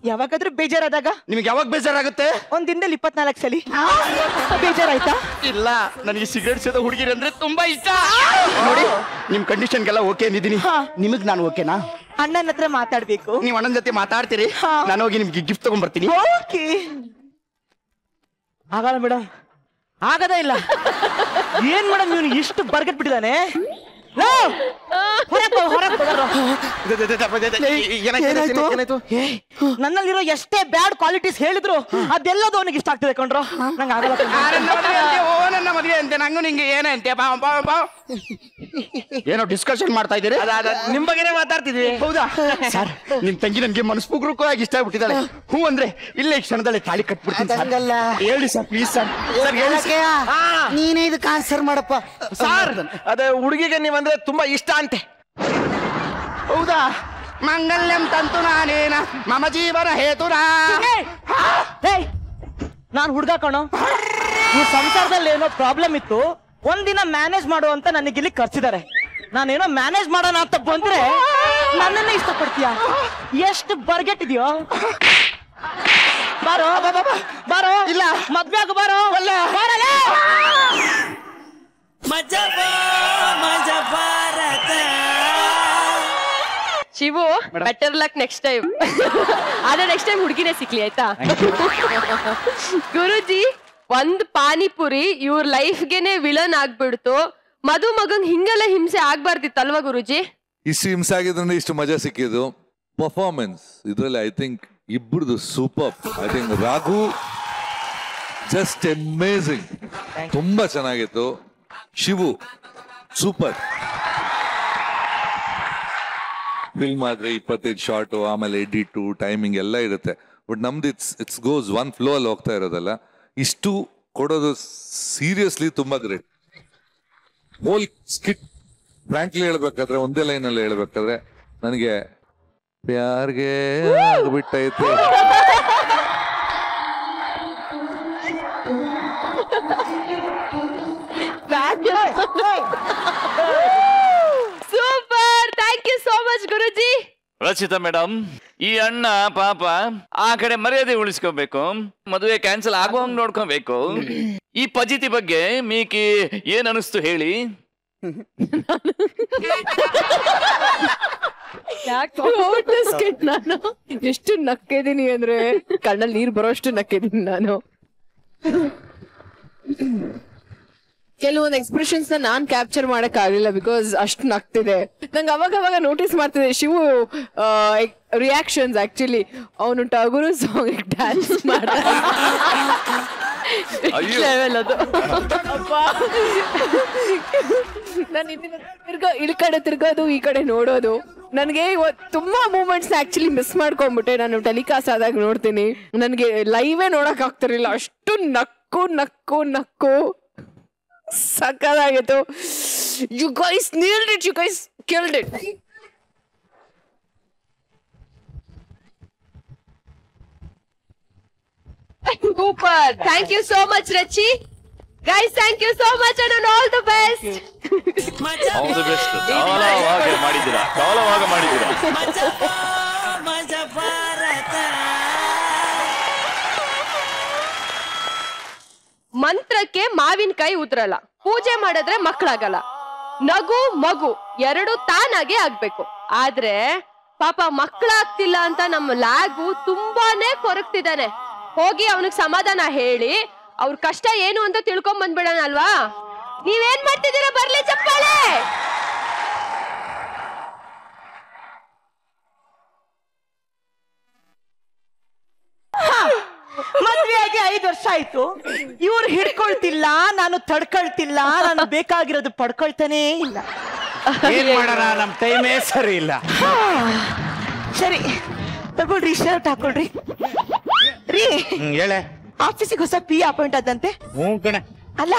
ಯಾವಾಗಾದ್ರೂ ಬೇಜಾರಾದಾಗ. ನಿಮ್ಗೆ ಯಾವಾಗ ಬೇಜಾರಾಗುತ್ತೆ? ಒಂದ್ ದಿನದಲ್ಲಿ 24 ಸಲ. ಬೇಜಾರಾಯ್ತಾ? ಇಲ್ಲ, ನನಗೆ ಸಿಗರೇಟ್ ಸೇದೋ ಹುಡುಗಿರಿ ಅಂದ್ರೆ ತುಂಬಾ ಇಷ್ಟ. ನೋಡಿ, ನಿಮ್ ಕಂಡೀಷನ್ಗೆಲ್ಲ ಓಕೆ ಅಂದಿದ್ದೀನಿ. ನಿಮಗ್ ನಾನು ಓಕೆನಾ? ಅಣ್ಣನ ಹತ್ರ ಮಾತಾಡ್ಬೇಕು. ನೀವ್ ಅಣ್ಣನ ಜೊತೆ ಮಾತಾಡ್ತೀರಿ, ನಾನು ಹೋಗಿ ನಿಮ್ಗೆ ಗಿಫ್ಟ್ ತಗೊಂಡ್ ಬರ್ತೀನಿ. ಓಕೆ. ಆಗಲ್ಲ ಮೇಡಮ್, ಆಗದೇ ಇಲ್ಲ. ಏನ್ ಮೇಡಮ್ ಇವನು ಇಷ್ಟು ಬರ್ಗಟ್ ಬಿಟ್ಟಿದ್ದಾನೆ. ಏನಾಯ್ತು? ನನ್ನಲ್ಲಿರೋ ಎಷ್ಟೇ ಬ್ಯಾಡ್ ಕ್ವಾಲಿಟೀಸ್ ಹೇಳಿದ್ರು ಅದೆಲ್ಲದು ಅವನಿಗೆ ಇಷ್ಟ ಆಗ್ತದೆ ಕಣ್ರೋ. ನಂಗೆ ಆಗಲ್ಲ. ನನ್ನ ಮದುವೆ ಅಂತೆ ನಂಗೂ ನಿಂಗೆ ಏನೇ ಅಂತೆ ಏನೋ ಡಿಸ್ಕಷನ್ ಮಾಡ್ತಾ ಇದ್ದೀರಿ? ನಿಮ್ ಬಗ್ಗೆನೇ ಮಾತಾಡ್ತಿದ್ವಿ. ಹೌದಾ ಸರ್? ನಿಮ್ ತಂಗಿ ನನ್ಗೆ ಮನಸ್ಪೂರ್ವಕವಾಗಿ ಇಷ್ಟ ಆಗ್ಬಿಟ್ಟಿದ್ದಾಳೆ. ಹೂ ಅಂದ್ರೆ ಇಲ್ಲೇ ಕ್ಷಣದಲ್ಲಿ ತಾಳಿ ಕಟ್ಬಿಡ್ತೀನಿ. ಹೇಳಿ ಸರ್ ಪ್ಲೀಸ್ ಸರ್. ನೀನೇ ಇದಕ್ಕೆ ಆನ್ಸರ್ ಮಾಡಪ್ಪ ಸರ್. ಅದೇ ಹುಡುಗಿಗೆ ನೀವಂದ್ರೆ ತುಂಬಾ ಇಷ್ಟ ಅಂತೆ. ಹೌದಾ? ಮಂಗಲ್ಯಂ ತಂತು ನಾನೇನ ಮಮ ಜೀವನ ಹೇತುನಾ. ನಾನ್ ಹುಡ್ಗ ಕಣೋ. ಈ ಸಂಸಾರದಲ್ಲಿ ಏನೋ ಪ್ರಾಬ್ಲಮ್ ಇತ್ತು, ಒಂದಿನ ಮ್ಯಾನೇಜ್ ಮಾಡು ಅಂತ ನನಗೆ ಇಲ್ಲಿ ಕರ್ಸಿದ್ದಾರೆ. ನಾನೇನೋ ಮ್ಯಾನೇಜ್ ಮಾಡೋಣ ಅಂತ ಬಂದ್ರೆ ನನ್ನನ್ನ ಇಷ್ಟಪಡ್ತೀಯ? ಎಷ್ಟು ಬರ್ಗೆಟ್ಟಿದ್ಯೋ. ಬಾರೋ ಬಾರೋ. ಇಲ್ಲ ಮದ್ವೆ ಆಗು ಬಾರೋ. Shivu, better luck next time. ಆದ್ರೆ ನೆಕ್ಸ್ಟ್ ಟೈಮ್ ಹುಡುಗಿನೇ ಸಿಕ್ಲಿ ಆಯ್ತಾ? ಗುರುಜಿ, ಒಂದ್ ಪಾನಿಪುರಿ ಇವ್ರ ಲೈಫ್ಗೆನೆ ವಿಲನ್ ಆಗ್ಬಿಡ್ತು. ಮಧು ಮಗಂಗ್ ಹಿಂಗೆಲ್ಲ ಹಿಂಸೆ ಆಗ್ಬಾರ್ದಿತ್ತಲ್ವಾ ಗುರುಜಿ? ಇಷ್ಟು ಹಿಂಸೆ ಆಗಿದ್ರೆ ಇಷ್ಟು ಮಜಾ ಸಿಕ್ಕಿದ್ದು. ಪರ್ಫಾರ್ಮೆನ್ಸ್ ಇದ್ರಲ್ಲಿ ಐ ಥಿಂಕ್ ಇಬ್ಬರದು super. I think Raghu just amazing, ತುಂಬಾ ಚೆನ್ನಾಗಿತ್ತು. ಶಿವು ಸೂಪರ್. ಫಿಲ್ಮ್ ಆದ್ರೆ 25 ಶಾರ್ಟು, ಆಮೇಲೆ ಎಡಿಟು, ಟೈಮಿಂಗ್ ಎಲ್ಲ ಇರುತ್ತೆ. ಬಟ್ ನಮ್ದು ಇಟ್ಸ್ ಗೋಸ್ ಒನ್ ಫ್ಲೋ ಅಲ್ಲಿ ಹೋಗ್ತಾ ಇರೋದಲ್ಲ. ಇಷ್ಟು ಕೊಡೋದು ಸೀರಿಯಸ್ಲಿ ತುಂಬಾ ಗ್ರೇಟ್. ಹೋಲ್ ಸ್ಕಿಟ್ ಫ್ರಾಂಕ್ಲಿ ಹೇಳ್ಬೇಕಾದ್ರೆ, ಒಂದೇ ಲೈನ್ ಅಲ್ಲಿ ಹೇಳ್ಬೇಕಾದ್ರೆ ನನಗೆ ಪ್ಯಾರ್ಗೆ ಆಗ್ಬಿಟ್ಟೈತೆ. Super, thank you so much Guruji. Rachita madam, ಈ ಅಣ್ಣ ಪಾಪ ಆ ಕಡೆ ಮರ್ಯಾದೆ ಉಳಿಸ್ಕೋಬೇಕು, ಮದುವೆ ಕ್ಯಾನ್ಸಲ್ ಆಗುವಂಗ್ ನೋಡ್ಕೋಬೇಕು. ಈ ಪಜಿತಿ ಬಗ್ಗೆ ಮೀಕಿ ಏನ್ ಅನಿಸ್ತು ಹೇಳಿ? ನಾನು ಎಷ್ಟು ನಕ್ಕಿದೀನಿ ಅಂದ್ರೆ ಕಣ್ಣಲ್ಲಿ ನೀರ್ ಬರೋಷ್ಟು ನಕ್ಕಿದೀನಿ ನಾನು. ಕೆಲವೊಂದು ಎಕ್ಸ್ಪ್ರೆಷನ್ಸ್ ನಾನ್ ಕ್ಯಾಪ್ಚರ್ ಮಾಡಕ್ ಆಗ್ಲಿಲ್ಲ ಬಿಕಾಸ್ ಅಷ್ಟು ನಗ್ತಿದೆ. ನಂಗೆ ಅವಾಗ ನೋಟಿಸ್ ಮಾಡ್ತಿದೆ ಶಿವು ರಿಯಾಕ್ಷನ್ಸ್. ಆಕ್ಚುಲಿ ಅವನು ಟಗರು ಸಾಂಗ್ ಡ್ಯಾನ್ಸ್ ಮಾಡ ಲೆವೆಲ್ ಅದು. ನಾನು ಈ ಕಡೆ ತಿರ್ಗೋದು, ಈ ಕಡೆ ನೋಡೋದು, ನನಗೆ ತುಂಬಾ ಮೂಮೆಂಟ್ಸ್ ಆಕ್ಚುಲಿ ಮಿಸ್ ಮಾಡ್ಕೊಂಡ್ಬಿಟ್ಟೆ. ನಾನು ಟೆಲಿಕಾಸ್ಟ್ ಆದಾಗ ನೋಡ್ತೀನಿ, ನನಗೆ ಲೈವೇ ನೋಡಕ್ ಆಗ್ತಿರ್ಲಿಲ್ಲ, ಅಷ್ಟು ನಕ್ಕು ನಕ್ಕು ನಕ್ಕು ಸಕ್ಕದಾಗಿತ್ತು. You guys nailed it, you guys killed it. Super, thank you so much Rachi. Guys, thank you so much and all the best. All the best. ಧಾರಾಳವಾಗಿ ಮಾಡಿದ್ದೀರಾ, ಧಾರಾಳವಾಗಿ ಮಾಡಿದ್ದೀರಾ. ಮಂತ್ರಕ್ಕೆ ಮಾವಿನಕಾಯಿ ಉದ್ರಲ್ಲ, ಪೂಜೆ ಮಾಡಿದ್ರೆ ಮಕ್ಕಳಾಗಲ್ಲ. ನಗು ಮಗು ಎರಡು ತಾನಾಗೆ ಆಗ್ಬೇಕು. ಆದ್ರೆ ಪಾಪ ಮಕ್ಕಳಾಗ್ತಿಲ್ಲ ಅಂತ ನಮ್ಮ ಲ್ಯಾಗು ತುಂಬಾನೇ ಕೊರಗ್ತಿದ್ದಾನೆ. ಹೋಗಿ ಅವನಿಗೆ ಸಮಾಧಾನ ಹೇಳಿ ಅವ್ರ ಕಷ್ಟ ಏನು ಅಂತ ತಿಳ್ಕೊಂಡ್ ಬಂದ್ಬಿಡೋಣ ಅಲ್ವಾ? ನೀವೇನ್ ಮಾಡ್ತಿದ್ದೀರಾ? ಬರ್ಲಿ ಚಪ್ಪಾಳೆ. ಮದ್ವೆಯಾಗಿ 5 ವರ್ಷ ಆಯ್ತು, ಇವ್ರು ಹಿಡ್ಕೊಳ್ತಿಲ್ಲ, ನಾನು ತಡ್ಕೊಳ್ತಿಲ್ಲ, ನಾನು ಬೇಕಾಗಿರೋದು ಪಡ್ಕೊಳ್ತಾನೇ ಇಲ್ಲ. ಏನ್ ಮಾಡೋಣ, ನಮ್ ಟೈಮೇ ಸರಿ ಇಲ್ಲ. ಸರಿ ತಗೊಳ್ರಿ, ಶರ್ಟ್ ಹಾಕೊಳ್ರಿ. ರೀ ಹೇಳೆ, ಆಫೀಸಿಗೆ ಹೊಸ ಪಿ ಅಪಾಯಿಂಟ್ ಆದಂತೆ? ಹ್ಞೂ ಕಣೆ. ಅಲ್ಲ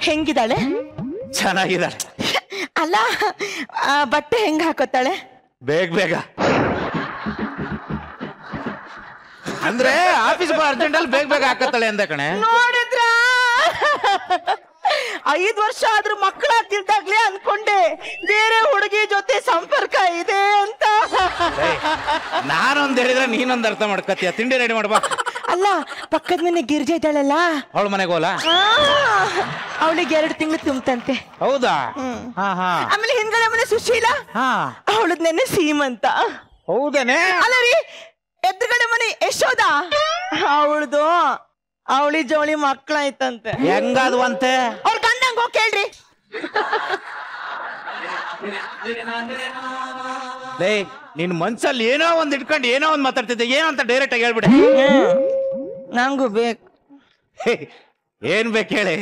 ಹೆಂಗಿದ್ದಾಳೆ? ಚೆನ್ನಾಗಿದ್ದಾಳೆ. ಅಲ್ಲ ಬಟ್ಟೆ ಹೆಂಗ್ ಹಾಕೋತಾಳೆ? ಬೇಗ ಬೇಗ ಅಂದ್ರೆ ಆಫೀಸ್ ಅರ್ಜೆಂಟ್ ಅಲ್ಲಿ ಬೇಗ ಬೇಗ ಹಾಕತ್ತಾಳೆ ಅಂದ ಕಣೆ. ನೋಡಿದ್ರ 5 ವರ್ಷ ಆದ್ರೂ ಮಕ್ಕಳಾಗ್ತಿದ್ದಾಗ್ಲೇ ಅನ್ಕೊಂಡೆ ಬೇರೆ ಹುಡುಗಿ ಜೊತೆ ಸಂಪರ್ಕ ಇದೆ ಅಂತ. ನಾನೊಂದ್ ಹೇಳಿದ್ರೆ ನೀನೊಂದ್ ಅರ್ಥ ಮಾಡ್ಕತ್ತೀಯ. ತಿಂಡಿ ರೆಡಿ ಮಾಡ್ಬಾ. ಅಲ್ಲ ಪಕ್ಕದ ಮನೆ ಗಿರ್ಜೆ ಇದ್ದಾಳಲ್ಲ, ಅವಳ ಮನೆಗೆ ಹೋಲ, ಅವಳಿಗೆ 2 ತಿಂಗಳು ತುಂಬತಂತೆ. ಹೌದಾ? ಆಮೇಲೆ ಹಿಂದ್ಗಡೆ ಮನೆ ಸುಶೀಲಾ, ಅವಳದ್ ನೆನ್ನೆ ಸೀಮಂತ. ಹೌದೇನೆ? ಅಲ್ಲ ರೀ, ಎದುರುಗಡೆ ಮನೆ ಯಶೋದ, ಅವಳದು ಅವಳಿ ಜವಳಿ ಮಕ್ಕಳಾಯ್ತಂತೆ. ಹೆಂಗಾದ್ವಂತೆ? ಅವ್ರ ಗಂಡಂಗ್ ಹೋಗಿ ಕೇಳ್ರಿ. ಲೇ ನಿನ್ ಮನ್ಸಲ್ಲಿ ಏನೋ ಒಂದ್ ಇಟ್ಕೊಂಡು ಏನೋ ಒಂದ್ ಮಾತಾಡ್ತಿದ್ದೆ, ಏನೋ ಅಂತ ಡೈರೆಕ್ಟ್ ಆಗಿ ಹೇಳ್ಬಿಡ. ನಂಗೂ ಬೇಕು. ಏನ್ ಬೇಕು ಹೇಳಿ?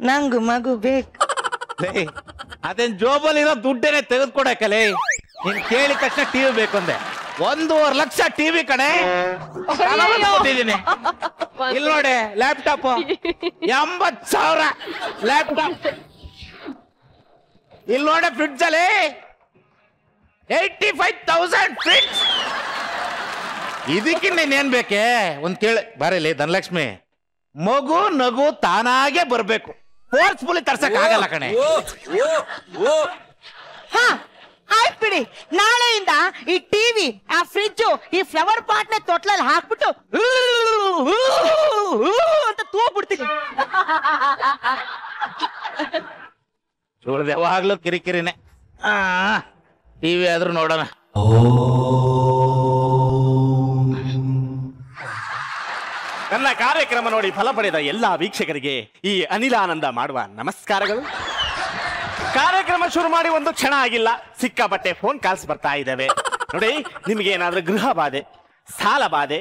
ನಂಗೂ ಮಗು ಬೇಕು. ಅದೇನ್ ಜೋಬಲ್ಲಿರೋ ದುಡ್ಡೇನೆ ತೆಗೆದುಕೊಡಕಲೇ. ನೀನ್ ಕೇಳಿದ ತಕ್ಷಣ ಟಿವಿ ಬೇಕು ಅಂದೆ. 1.5 ಲಕ್ಷ ಟಿವಿ ಕಣೆ ಕೊಟ್ಟಿದ್ದೀನಿ. ಇಲ್ಲಿ ನೋಡಿ ಲ್ಯಾಪ್ಟಾಪ್ 80,000 ಲ್ಯಾಪ್ಟಾಪ್. ಇಲ್ಲಿ ನೋಡಿ ಫ್ರಿಡ್ಜ್ ಅಲ್ಲಿ 85,000 ಫ್ರಿಡ್ಜ್. ಇದಕ್ಕಿನ್ನ ಏನ್ ಬೇಕೆ? ಒಂದ್ ಕೇಳಿ ಬರಲಿ ಧನಲಕ್ಷ್ಮಿ, ಮಗು ನಗು ತಾನಾಗೆ ಬರ್ಬೇಕು, ಫೋರ್ಸ್ಫುಲಿ ತರ್ಸಕ್ ಆಗಲ್ಲ ಕಣೆ. ಹಾ ಆಯ್ತು ಬಿಡಿ, ನಾಳೆಯಿಂದ ಈ ಟಿವಿ, ಆ ಫ್ರಿಡ್ಜ್, ಈ ಫ್ಲವರ್ ಪಾಟ್ ನ ತೊಟ್ಲಲ್ಲಿ ಹಾಕ್ಬಿಟ್ಟು ಅಂತ ತೂಗ್ಬಿಡ್ತೀನಿ. చూడదు ಯಾವಾಗ್ಲೂ ಕಿರಿಕಿರಿನೇ. ಟಿವಿ ಆದ್ರೂ ನೋಡೋಣ. ನನ್ನ ಕಾರ್ಯಕ್ರಮ ನೋಡಿ ಫಲ ಪಡೆದ ಎಲ್ಲಾ ವೀಕ್ಷಕರಿಗೆ ಈ ಅನಿಲಾನಂದ ಮಾಡುವ ನಮಸ್ಕಾರಗಳು. ಕಾರ್ಯಕ್ರಮ ಶುರು ಮಾಡಿ ಒಂದು ಕ್ಷಣ ಆಗಿಲ್ಲ, ಸಿಕ್ಕಾಪಟ್ಟೆ ಫೋನ್ ಕಾಲ್ಸ್ ಬರ್ತಾ ಇದ್ದಾವೆ. ನೋಡಿ, ನಿಮಗೆ ಏನಾದ್ರೂ ಗೃಹ ಬಾಧೆ, ಸಾಲ ಬಾಧೆ,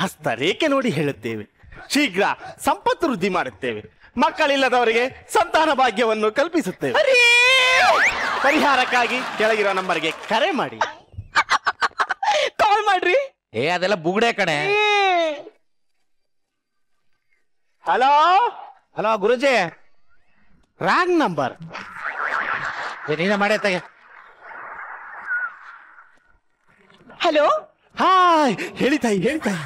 ಹಸ್ತರೇಖೆ ನೋಡಿ ಹೇಳುತ್ತೇವೆ. ಶೀಘ್ರ ಸಂಪತ್ತು ವೃದ್ಧಿ ಮಾಡುತ್ತೇವೆ. ಮಕ್ಕಳಿಲ್ಲದವರಿಗೆ ಸಂತಾನ ಭಾಗ್ಯವನ್ನು ಕಲ್ಪಿಸುತ್ತೇವೆ. ಪರಿಹಾರಕ್ಕಾಗಿ ಕೆಳಗಿರೋ ನಂಬರ್ಗೆ ಕರೆ ಮಾಡಿ, ಕಾಲ್ ಮಾಡ್ರಿ. ಅದೆಲ್ಲ ಬುಗುಡೆ ಕಣೆ. ಹಲೋ ಹಲೋ ಗುರುಜಿ, ರಾಂಗ್ ನಂಬರ್. ನೀನ ಮಾಡೇ ತೆಗೆ. ಹಲೋ, ಹಾಯ್ ಹೇಳಿ ತಾಯಿ, ಹೇಳಿ ತಾಯಿ.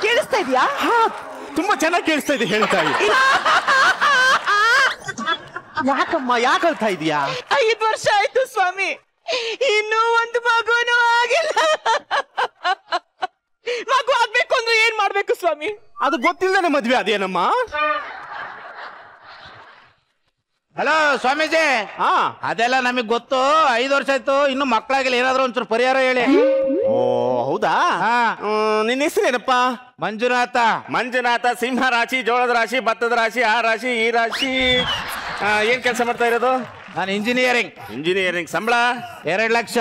ಕೇಳಿಸ್ತಾ ಇದೆಯಾ? ಹಾ, ತುಂಬಾ ಚೆನ್ನಾಗಿ ಕೇಳಿಸ್ತಾ ಇದೆ, ಹೇಳಿ ತಾಯಿ. ಯಾಕಮ್ಮ ಯಾಕೆ ಹೇಳ್ತಾ ಇದೀಯಾ? 5 ವರ್ಷ ಆಯ್ತು ಸ್ವಾಮಿ, ಇನ್ನೂ ಒಂದು ಮಗುನೂ ಆಗಿಲ್ಲ. ಮಗು ಆಗ್ಬೇಕು ಅಂದ್ರೆ ಏನ್ ಮಾಡ್ಬೇಕು ಸ್ವಾಮಿ? ಅದು ಗೊತ್ತಿಲ್ಲದೆ ಮದ್ವೆ ಅದೇನಮ್ಮ? ಹಲೋ ಸ್ವಾಮೀಜಿ, ಹಾ ಅದೆಲ್ಲ ನಮಗ್ ಗೊತ್ತು. 5 ವರ್ಷ ಆಯ್ತು, ಇನ್ನು ಮಕ್ಕಳಾಗಿಲ್ಲ. ಏನಾದ್ರು ಒಂಚೂರು ಪರಿಹಾರ ಹೇಳಿ. ಓ ಹೌದಾ? ನಿನ್ನ ಹೆಸರೇನಪ್ಪ? ಮಂಜುನಾಥ. ಮಂಜುನಾಥ, ಸಿಂಹ ರಾಶಿ, ಜೋಳದ ರಾಶಿ, ಭತ್ತದ ರಾಶಿ, ಆ ರಾಶಿ, ಈ ರಾಶಿ. ಏನ್ ಕೆಲಸ ಮಾಡ್ತಾ ಇರೋದು? ನಾನು ಇಂಜಿನಿಯರಿಂಗ್. ಇಂಜಿನಿಯರಿಂಗ್. ಸಂಬಳ 2 ಲಕ್ಷ.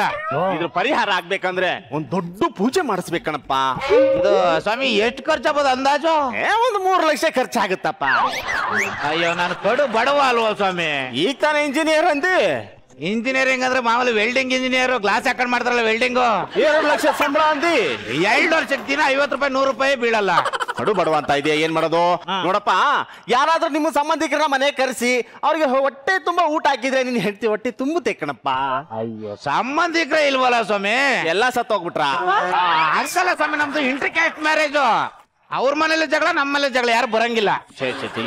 ಇದ್ರ ಪರಿಹಾರ ಆಗ್ಬೇಕಂದ್ರೆ ಒಂದ್ ದೊಡ್ಡ ಪೂಜೆ ಮಾಡಿಸ್ಬೇಕಣಪ್ಪ. ಇದು ಸ್ವಾಮಿ ಎಷ್ಟು ಖರ್ಚಾಗ್ಬೋದು ಅಂದಾಜು? ಒಂದು 3 ಲಕ್ಷ ಖರ್ಚಾಗುತ್ತಪ್ಪ. ಅಯ್ಯೋ, ನಾನು ಕಡು ಬಡವ ಅಲ್ವಾ ಸ್ವಾಮಿ? ಈಗ ತಾನೇ ಇಂಜಿನಿಯರ್ ಅಂದಿ. ಇಂಜಿನಿಯರಿಂಗ್ ಅಂದ್ರೆ ಮಾಮೂಲಿ ವೆಲ್ಡಿಂಗ್ ಇಂಜಿನಿಯರ್, ಗ್ಲಾಸ್ ಹಾಕೊಂಡ್ ಮಾಡ್ತಾರಲ್ಲ ವೆಲ್ಡಿಂಗ್. 2 ಲಕ್ಷ ಸಂಬಳ ಅಂದಿ. 2 ವರ್ಷಕ್ಕೆ ದಿನ 50 ರೂಪಾಯಿ 100 ರೂಪಾಯಿ ಬೀಳಲ್ಲ. ಕಡು ಬಡವ ಅಂತ ಇದೆಯಾ? ಏನ್ ಮಾಡೋದು ನೋಡಪ್ಪ, ಯಾರಾದ್ರೂ ನಿಮ್ಮ ಸಂಬಂಧಿಕರನ್ನ ಮನೆ ಕರೆಸಿ ಅವ್ರಿಗೆ ಹೊಟ್ಟೆ ತುಂಬಾ ಊಟ ಹಾಕಿದ್ರೆ ನಿನ್ ಹೆಂಡತಿ ಹೊಟ್ಟೆ ತುಂಬುತ್ತೆ ಕಣಪ್ಪ. ಅಯ್ಯೋ, ಸಂಬಂಧಿಕರೇ ಇಲ್ವಲ್ಲ ಸ್ವಾಮಿ? ಎಲ್ಲಾ ಸತ್ತೋಗ್ಬಿಟ್ರ? ಹಂಗಲ್ಲ ಸ್ವಾಮಿ, ನಮ್ದು ಇಂಟರ್ ಕ್ಯಾಸ್ಟ್ ಮ್ಯಾರೇಜ್. ಅವ್ರ ಮನೇಲಿ ಜಗಳ, ನಮ್ಮ ಮನೇಲಿ ಜಗಳ, ಯಾರು ಬರಂಗಿಲ್ಲ.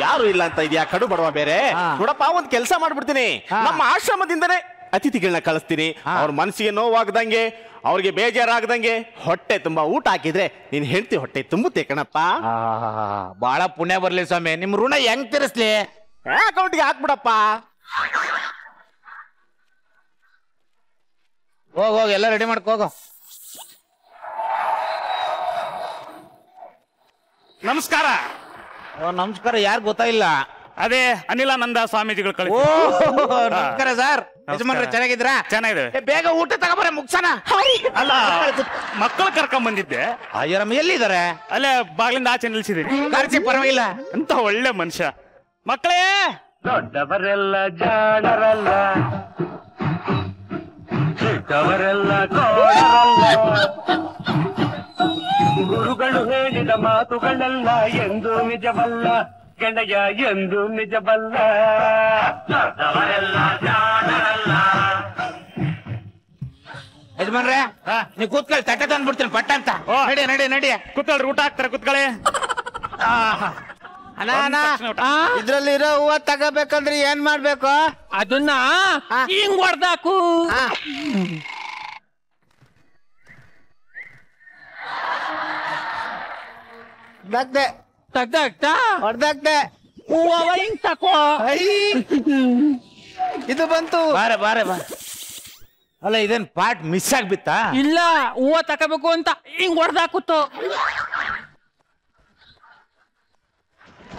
ಯಾರು ಇಲ್ಲ ಅಂತ ಇದೆಯಾ? ಕಡು ಬಡವ ಬೇರೆ. ನೋಡಪ್ಪ, ಒಂದ್ ಕೆಲಸ ಮಾಡ್ಬಿಡ್ತೀನಿ. ನಮ್ಮ ಆಶ್ರಮದಿಂದನೇ ಅತಿಥಿಗಳನ್ನ ಕಳಿಸ್ತೀನಿ. ಅವ್ರ ಮನಸ್ಸಿಗೆ ನೋವಾಗದಂಗೆ, ಅವ್ರಿಗೆ ಬೇಜಾರಾಗದಂಗೆ ಹೊಟ್ಟೆ ತುಂಬಾ ಊಟ ಹಾಕಿದ್ರೆ ನಿನ್ ಹೆಂಡತಿ ಹೊಟ್ಟೆ ತುಂಬುತ್ತೆ ಕಣಪ್ಪ. ಬಹಳ ಪುಣ್ಯ ಬರ್ಲಿ ಸ್ವಾಮಿ. ನಿಮ್ ಋಣ ಹೆಂಗ್ ತೀರಿಸ್ಲಿ? ಅಕೌಂಟ್ಗೆ ಹಾಕ್ಬಿಡಪ್ಪ. ಹೋಗ್ ಎಲ್ಲ ರೆಡಿ ಮಾಡ್ಕೋಗೋ. ನಮಸ್ಕಾರ. ನಮಸ್ಕಾರ. ಯಾರು ಗೊತ್ತಾಯಿಲ್ಲ? ಅದೇ ಅನಿಲಾನಂದ ಸ್ವಾಮೀಜಿಗಳು ಕಳಿಸಿ. ನಮಸ್ಕಾರ ಸರ್. ಯಜಮಾನ್ರೆ ಚೆನ್ನಾಗಿದ್ರಾ? ಚೆನ್ನಾಗಿದೆ. ಬೇಗ ಊಟ ತಗೋಬರ, ಮುಗ್ಸಣ. ಅಲ್ಲ, ಮಕ್ಕಳು ಕರ್ಕೊಂಡ್ ಬಂದಿದ್ದೆ. ಅಯ್ಯರಮ್ಮ ಎಲ್ಲಿದ್ದಾರೆ? ಅಲ್ಲೇ ಬಾಗಿಲಿಂದ ಆಚೆ ನಿಲ್ಸಿದೀನಿ. ಖರ್ಚಿ ಪರವಾಗಿಲ್ಲ ಅಂತ ಒಳ್ಳೆ ಮನುಷ್ಯ. ಮಕ್ಕಳೇ, ದೊಡ್ಡವರೆಲ್ಲ ಜಾಣರಲ್ಲ, ಚಿಕ್ಕವರೆಲ್ಲ ಕೋಣರಲ್ಲ, ಗುರುಗಳು ಹೇಳಿದ ಮಾತುಗಳೆಲ್ಲ ಎಂದು ನಿಜವಲ್ಲ, ಗೆಳೆಯ ಎಂದು ನಿಜವಲ್ಲ. ದೊಡ್ಡವರೆಲ್ಲ ಜಾಣರಲ್ಲ. ಯಜಮಾನ್ರೆ, ನೀವು ಕೂತ್ಕೊಳ್ಳಿ, ತಟ್ಟೆ ತಂದ್ಬಿಡ್ತೀನಿ ಪಟ್ಟ ಅಂತ. ನಡಿ ನಡಿ ನಡಿ. ಕೂತ್ಕೊಳ್ರಿ, ಊಟ ಹಾಕ್ತಾರೆ, ಕೂತ್ಕೊಳ್ಳಿ. ಇದ್ರಲ್ಲಿರೋ ಹೂವ ತಗೋಬೇಕಂದ್ರೆ ಏನ್ ಮಾಡ್ಬೇಕು? ಅದನ್ನ ಹಿಂಗ್ ಹೊಡ್ದಾಕು. ಹೊಡ್ದಾಕ್ದೆ. ಹೂವ ಹಿಂಗ್ ತಕೋ. ಇದು ಬಂತು. ಬಾರೆ ಬಾರೆ ಬಾರೆ. ಅಲ್ಲ, ಇದೇನ್ ಪಾರ್ಟ್ ಮಿಸ್ ಆಗ್ಬಿತ್ತಾ? ಇಲ್ಲ, ಹೂವ ತಕೋಬೇಕು ಅಂತ ಹಿಂಗ್ ಹೊಡ್ದಾಕುತ್ತು.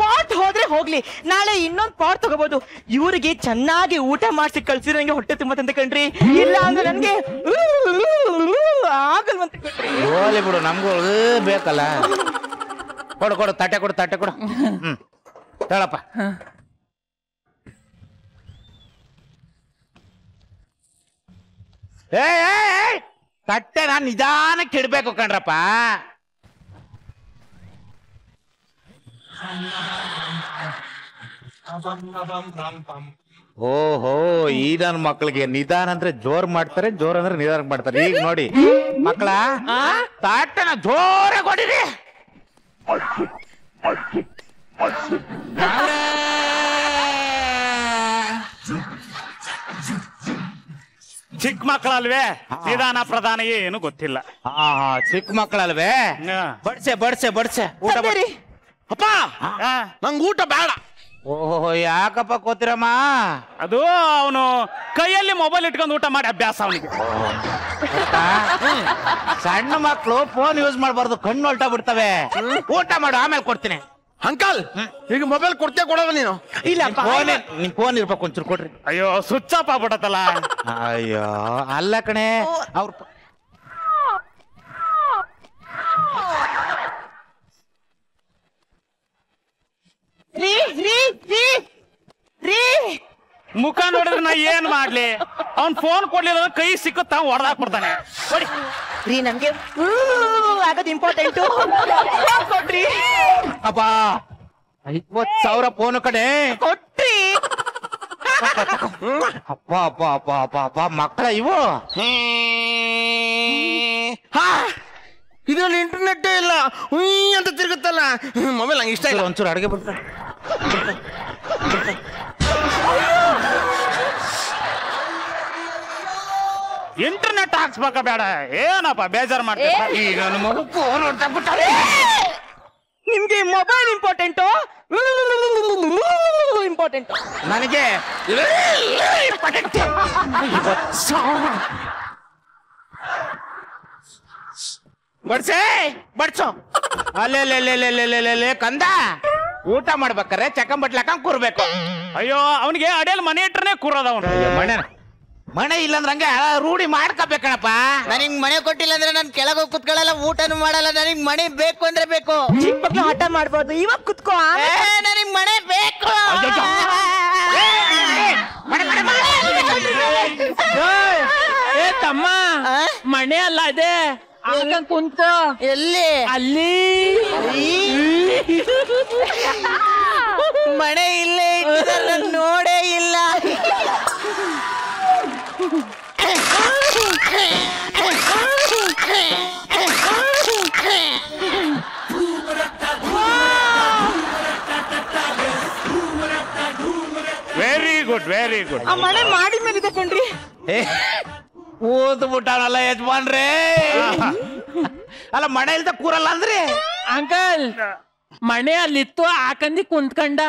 ಪಾಟ್ ಹೋದ್ರೆ ಹೋಗ್ಲಿ, ನಾಳೆ ಇನ್ನೊಂದ್ ಪಾಟ್ ತಗೋಬಹುದು. ಇವ್ರಿಗೆ ಚೆನ್ನಾಗಿ ಊಟ ಮಾಡಿಸಿ ಕಳ್ಸಿದ್ರೆ ನಂಗೆ ಹೊಟ್ಟೆ ತುಂಬತ್ತಂತ ಕಣ್ರಿ. ಇಲ್ಲ ಅಂದ್ರೆ ನನ್ಗೆ ಆಗಲ್ವಂತ ಕಣ್ರಿ. ಹೋಲಿ ಬಿಡು, ನಮ್ಗೂ ಬೇಕಲ್ಲ. ಕೊಡು ಕೊಡು, ತಟ್ಟೆ ಕೊಡು, ತಟ್ಟೆ ಕೊಡು. ಹೇಳಪ್ಪ. ತಟ್ಟೆ ನಾನು ನಿಧಾನಕ್ಕೆ ಇಡ್ಬೇಕು ಕಣ್ರಪ್ಪ. ಓಹೋ, ಈ ನನ್ನ ಮಕ್ಕಳಿಗೆ ನಿಧಾನ ಅಂದ್ರೆ ಜೋರ್ ಮಾಡ್ತಾರೆ, ಜೋರ್ ಅಂದ್ರೆ ನಿಧಾನ ಮಾಡ್ತಾರೆ. ಈಗ ನೋಡಿ ಮಕ್ಕಳ, ತಾಟನ ಜೋರ ಕೊಡಿರಿ. ಚಿಕ್ಕ ಮಕ್ಕಳಲ್ವೇ, ನಿಧಾನ ಪ್ರಧಾನ ಏನು ಗೊತ್ತಿಲ್ಲ. ಚಿಕ್ಕ ಮಕ್ಕಳಲ್ವೇ, ಬಡ್ಸೆ ಬಡ್ಸೆ ಬಡ್ಸೆ ಊಟ ಅಪ್ಪ, ನಂಗೆ ಊಟ ಬೇಡ. ಓಹೋ, ಯಾಕಪ್ಪ ಕೋತಿರಮ್ಮ? ಅದು ಅವನು ಕೈಯಲ್ಲಿ ಮೊಬೈಲ್ ಇಟ್ಕೊಂಡು ಊಟ ಮಾಡಿ ಅಭ್ಯಾಸ ಅವನಿಗೆ. ಸಣ್ಣ ಮಕ್ಕಳು ಫೋನ್ ಯೂಸ್ ಮಾಡಬಾರ್ದು, ಕಣ್ಣು ಹೊಲ್ಟಾ ಬಿಡ್ತವೆ. ಊಟ ಮಾಡು, ಆಮೇಲೆ ಕೊಡ್ತೀನಿ. ಅಂಕಲ್, ಈಗ ಮೊಬೈಲ್ ಕೊಡ್ತೇ ಕೊಡೋದು ನೀನು? ಇಲ್ಲ, ನಿಮ್ ಫೋನ್ ಇರ್ಬೇಕು, ಒಂಚೂರು ಕೊಡ್ರಿ. ಅಯ್ಯೋ, ಸ್ವಿಚ್ ಆಫ್ ಆಗ್ಬಿಟ್ಟತ್ತಲ್ಲ. ಅಯ್ಯೋ, ಅಲ್ಲ ಕಣೆ, ಅವ್ರ ಮುಖ ನೋಡಿದ್ರೆ ನಾ ಏನ್ ಮಾಡ್ಲಿ? ಅವ್ನ್ ಫೋನ್ ಕೊಡ್ಲಿಲ್ಲ, ಕೈ ಸಿಕ್ಕುತ್ತ ಹೊಡೆದಾಕ್ಬಿಡ್ತಾನೆ. ರೀ, ನಮ್ಗೆ ಆಗೋದು ಇಂಪಾರ್ಟೆಂಟು. ಕೊಡ್ರಿ. ಅಬ್ಬಾ, 50,000 ಫೋನ್ ಕಡೆ ಕೊಟ್ರಿ. ಅಪ್ಪ ಅಪ್ಪ ಅಪ್ಪ ಅಪ್ಪ ಅಪ್ಪ, ಮಕ್ಕಳ ಇವು. ಇದ್ರಲ್ಲಿ ಇಂಟರ್ನೆಟ್ ಇಲ್ಲ, ಅಂತ ತಿರುಗುತ್ತಲ್ಲ ಮೊಬೈಲ್. ನಂಗೆ ಇಷ್ಟ ಇಲ್ಲ. ಒಂಚೂರು ಅಡುಗೆ ಬಿಡ್ತಾರೆ. ಇಂಟರ್ನೆಟ್ ಹಾಕ್ಸ್ಬೇಕ ಬೇಡ? ಏನಪ್ಪ ಬೇಜಾರು ಮಾಡ್ತೀರಾ? ಈಗ ನನ್ನ ಮಗು ಫೋನ್ ಹೊಡ್ತಾಕ್ಬಿಟ್ಟಾರೆ. ನಿಮ್ಗೆ ಮೊಬೈಲ್ ಇಂಪಾರ್ಟೆಂಟು? ಇಂಪಾರ್ಟೆಂಟ್ ನನಗೆ. ಬಡ್ಸೆ ಬಡ್ಸು. ಅಲ್ಲೇ ಕಂದ, ಊಟ ಮಾಡ್ಬೇಕಾರೆ ಚಕಂಬಟ್ಲೆ ಹಾಕೊಂಡ್ ಕೂರ್ಬೇಕು. ಅಯ್ಯೋ, ಅವನಿಗೆ ಅಡಿಯಲ್ಲಿ ಮನೆ ಇಟ್ಟರೆ ಕೂರೋದ ಅವನು. ಮನೆ ಇಲ್ಲಂದ್ರೆ ಹಂಗೆ ರೂಢಿ ಮಾಡ್ಕೋಬೇಕಣಪ್ಪ. ನನಗ್ ಮನೆ ಕೊಟ್ಟಿಲ್ಲ ಅಂದ್ರೆ ನಾನು ಕೆಳಗೆ ಕುತ್ಕೊಳ್ಳಲ್ಲ, ಊಟನು ಮಾಡಲ್ಲ. ನನಗ್ ಮನೆ ಬೇಕು ಅಂದ್ರೆ ಬೇಕು. ಚಿಕ್ಕ ಮಕ್ಳು ಹಠ ಮಾಡ್ಬೋದು, ಇವಾಗ ಕುತ್ಕೋ. ನನಗ್ ಮನೆ ಬೇಕು. ಏ ತಮ್ಮ, ಮನೆ ಅಲ್ಲ ಅದೇ, ಕುಂತ ಎಲ್ಲಿ? ಅಲ್ಲಿ ಮನೆ ಇಲ್ಲೇ ಇಟ್ಟಿದ್ರೆ ನೋಡೇ ಇಲ್ಲ. Very good, very good. ಆ ಮನೆ ಮಾಡಿ ಮೇಲಿದೆ ಕಣ್ರಿ. ಓದ್ ಬಿಟ್ಟಾನಲ್ಲ ಯಜಮಾನ್ರೇ. ಅಲ್ಲ, ಮನೆ ಇಲ್ದ ಕೂರಲ್ಲ ಅಂದ್ರೆ? ಅಂಕಲ್, ಮನೆ ಅಲ್ಲಿತ್ತು, ಆಕಂದಿ ಕುಂತ್ಕಂಡ.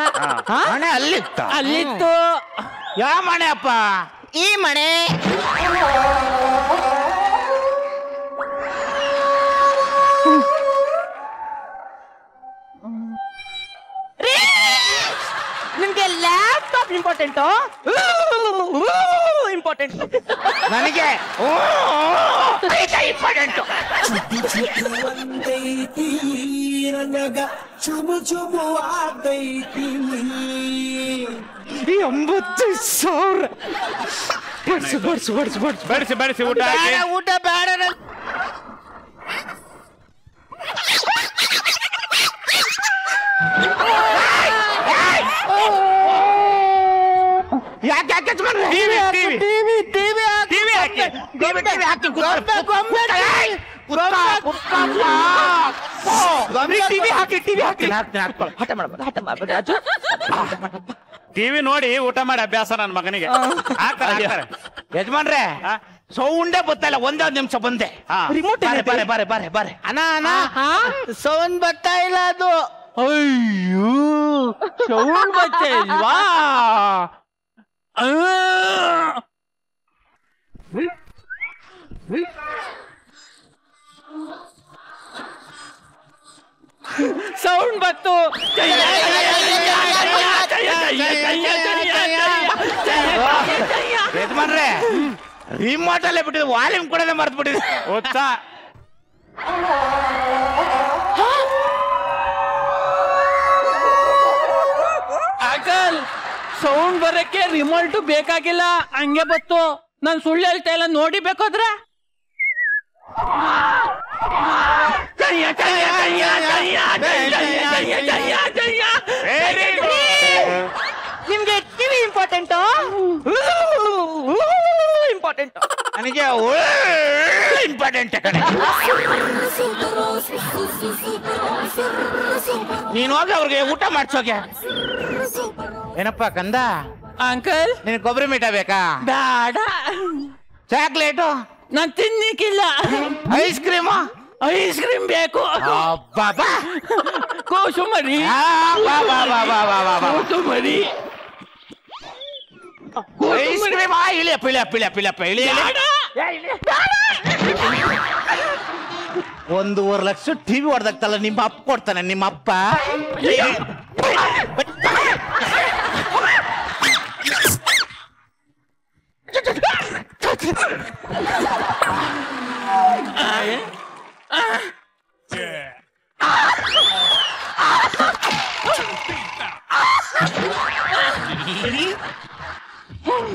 ಮನೆ ಅಲ್ಲಿತ್ತು. ಯಾವ ಮನೆ ಅಪ್ಪ? ಈ ಮನೆ. ನಿಮ್ಗೆ ಲ್ಯಾಪ್ಟಾಪ್ ಇಂಪಾರ್ಟೆಂಟು? ಇಂಪಾರ್ಟೆಂಟ್. ನನಗೆ ಇಂಪಾರ್ಟೆಂಟು. ಚುಮು ಚುಮು ಆದೈತಿ 80,000. ಬಡಿಸಿ ಊಟ ಊಟ ಬೇಡ. ಯಾಕೆ ಟಿವಿ ಹಾಕಿ ಟಿವಿ ನೋಡಿ ಊಟ ಮಾಡಿ ಅಭ್ಯಾಸ ನನ್ನ ಮಗನಿಗೆ. ಯಜಮಾನ್ರೆ, ಸೌಂಡೇ ಗೊತ್ತಲ್ಲ. ಒಂದೇ ನಿಮಿಷ ಬಂದೆ. ರಿಮೋಟ್ ಬಾರೆ. ಅಣ್ಣ, ಸೌಂಡ್ ಬರ್ತಾ ಇಲ್ಲ ಅದು. ಅಯ್ಯೋ, ಸೌಂಡ್ ಬರ್ತಾ ಇಲ್ವಾ? ಸೌಂಡ್ ಬತ್ತು. ಯಜಮಾನ್ರೆ ರಿಮೋಟ್ ಅಲ್ಲೇ ಬಿಟ್ಟಿದ್ದು ವಾಲ್ಯೂಮ್ ಕೊಡೋದೇ ಮರ್ತು ಬಿಟ್ಟಿದೆ ಗೊತ್ತಾ? ಅಂಕಲ್ ಸೌಂಡ್ ಬರಕ್ಕೆ ರಿಮೋಟ್ ಬೇಕಾಗಿಲ್ಲ, ಹಂಗೆ ಬತ್ತು. ನಾನು ಸುಳ್ಳು ಹೇಳ್ತಾ ಇಲ್ಲ, ನೋಡಿ ಬೇಕಾದ್ರೆ. ನಿಮ್ಗೆ ಟಿವಿ ಇಂಪಾರ್ಟೆಂಟ್ ಇಂಪಾರ್ಟೆಂಟ್ ನನಗೆ ಇಂಪಾರ್ಟೆಂಟ್ ಕಡೆ. ನೀನು ಹೋಗಿ ಅವ್ರಿಗೆ ಊಟ ಮಾಡ್ಸೋಕೆ. ಏನಪ್ಪ ಕಂದ ಅಂಕಲ್ ನಿನ್ ಕೊಬ್ಬರಿ ಮೀಠ ಬೇಕಾ? ಬೇಡ. ಚಾಕ್ಲೇಟು? ನಾನ್ ತಿನ್ನಿಕ್ಕಿಲ್ಲ. Ice cream? ಐಸ್ ಕ್ರೀಮ್ ಬೇಕು. ಬಾಬಾ ಕೋಸುಮರಿ ಕೋಸುಮರಿ ಐಸ್ ಕ್ರೀಮ್ ಇಳಿಯಪ್ಪ ಇಳಿಯಪ್ಪ ಇಳಿಯಪ್ಪ ಇಳಿಯಪ್ಪ ಇಳಿ. 1.5 ಲಕ್ಷ ಟಿವಿ ಹೊಡೆದಾಗ್ತಲ್ಲ, ನಿಮ್ಮ ಅಪ್ಪ ಕೊಡ್ತಾನೆ. ನಿಮ್ಮ ಅಪ್ಪ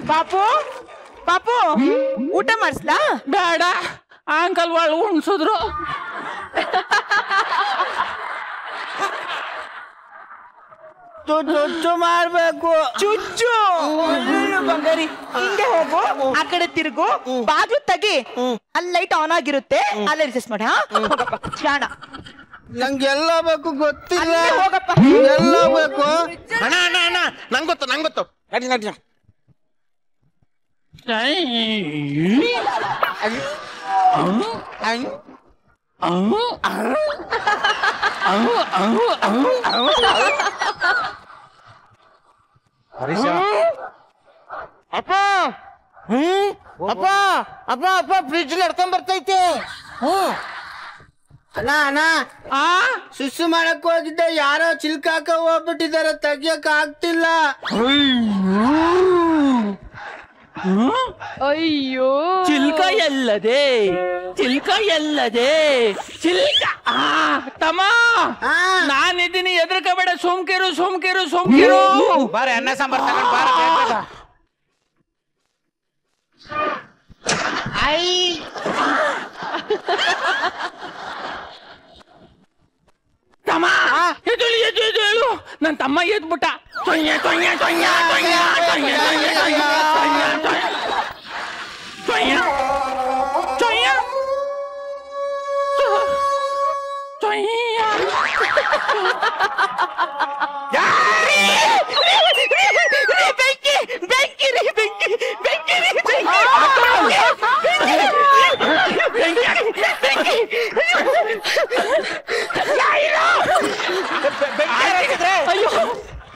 ಪಾಪು ಪಾಪು ಊಟ ಮಾಡಿಸ್ಲಾ? ಬೇಡ, ಅಂಕಲ್ ಒಳ ಉಣ್ಸಿದ್ರು. ಚುಚ್ಚು ಮಾಡ್ಬೇಕು. ಚುಚ್ಚು ಬಂಗಾರಿ, ಹಿಂಗೆ ಹೋಗು, ಆ ಕಡೆ ತಿರುಗು, ಬಾಗ್ಲು ತೆಗಿ, ಅಲ್ಲಿ ಲೈಟ್ ಆನ್ ಆಗಿರುತ್ತೆ, ಅಲ್ಲೇ ರಿಸೆಸ್ ಮಾಡಿ. ಜಾಣ ನಂಗೆಲ್ಲ ಬೇಕು ಗೊತ್ತಿಲ್ಲ. ಹೋಗಪ್ಪ, ಎಲ್ಲ ಬೇಕು. ಅಣ್ಣ ಅಣ್ಣ ಅಣ್ಣ ನಂಗೆ ಗೊತ್ತು ನಂಗೆ ಗೊತ್ತು. ನಡಿ ನಡಿ. ಅಪ್ಪ ಅಪ್ಪ ಅಪ್ಪ ಅಪ್ಪ ಫ್ರಿಡ್ಜ್ ನಡ್ಕೊಂಡ್ ಬರ್ತೈತೆ. ಅಣ್ಣ ಅಣ್ಣ ಸುಸ್ಸು ಮಾಡಕ್ ಹೋಗಿದ್ದೆ, ಯಾರೋ ಚಿಲ್ಕಾಕ ಹೋಗ್ಬಿಟ್ಟಿದಾರೆ, ತೆಗಿಯಕ್ ಆಗ್ತಿಲ್ಲ. ಅಯ್ಯೋ ಚಿಲ್ಕ ಎಲ್ಲದೆ ಚಿಲ್ಕ ಎಲ್ಲದೆ ಚಿಲ್ಕ. ತಮ್ಮ ನಾನಿದ್ದೀನಿ, ಎದ್ರಕಬೇಡ, ಸೋಮ್ಕಿರು ಸೋಮ್ಕಿರು ಸೋಮ್ಕಿರು. ಬಾರೆ ಅನ್ನ ಸಾಂಬಾರ್ ತಗೊಂಡ್ ಬಾರ. ತಮ್ಮ ಎದುಳಿ ಎದು ಎದು ಹೇಳು. ನನ್ ತಮ್ಮ ಎದ್ಬಿಟ್ಟ. ತೊಯ್ಯ ತೊಯ್ಯ ತೊಯ್ಯ ತೊಯ್ಯ ತೊಯ್ಯ ತೊಯ್ಯ ತೊಯ್ಯ ತೊಯ್ಯ ತೊಯ್ಯ ತೊಯ್ಯ. ಬೆಂಕಿ ಬೆಂಕಿ ರೀ ಬೆಂಕಿ ಬೆಂಕಿ ರೀ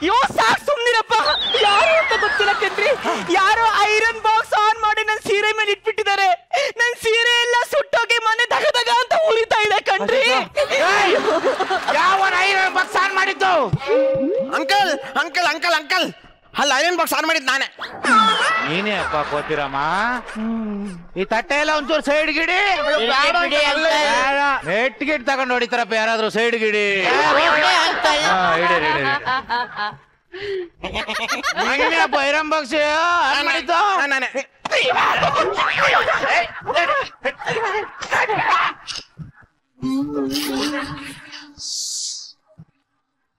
ಅಯ್ಯೋ ಸಾಕ್ ಸುಮ್ನಿರಪ್ಪ. ಯಾರು ಅಂತ ಗೊತ್ತಿಲ್ಲ ಕಣ್ರಿ, ಯಾರೋ ಐರನ್ ಬಾಕ್ಸ್ ಆನ್ ಮಾಡಿ ನನ್ ಸೀರೆ ಮೇಲೆ ಇಟ್ಬಿಟ್ಟಿದ್ದಾರೆ. ನನ್ ಸೀರೆ ಎಲ್ಲ ಸುಟ್ಟೋಗಿ ಮನೆ ದಗದಗ ಅಂತ ಉರಿತಾ ಇದೆ ಕಣ್ರಿ. ಯಾವ ಐರನ್ ಬಾಕ್ಸ್ ಆನ್ ಮಾಡಿದ್ದು? ಅಂಕಲ್ ಅಂಕಲ್ ಅಂಕಲ್ ಅಂಕಲ್ ಅಲ್ಲಿ ಐರನ್ ಬಾಕ್ಸ್ ಆನ್ ಮಾಡಿದ್ ನಾನೇ. ನೀನೇ ಅಪ್ಪ ಕೋತಿರಮ್ಮ. ಈ ತಟ್ಟೆ ಎಲ್ಲ ಒಂಚೂರು ಸೈಡ್ ಗಿಡಿ. ನೆಟ್ ಗಿಟ್ ತಗೊಂಡು ಹೊಡಿತಾರಪ್ಪ ಯಾರಾದ್ರೂ ಸೈಡ್ ಗಿಡಿ. ಅಪ್ಪ ಐರನ್ ಬಾಕ್ಸ್ ಆನ್ ಮಾಡಿದ್ದು ನಾನೇ.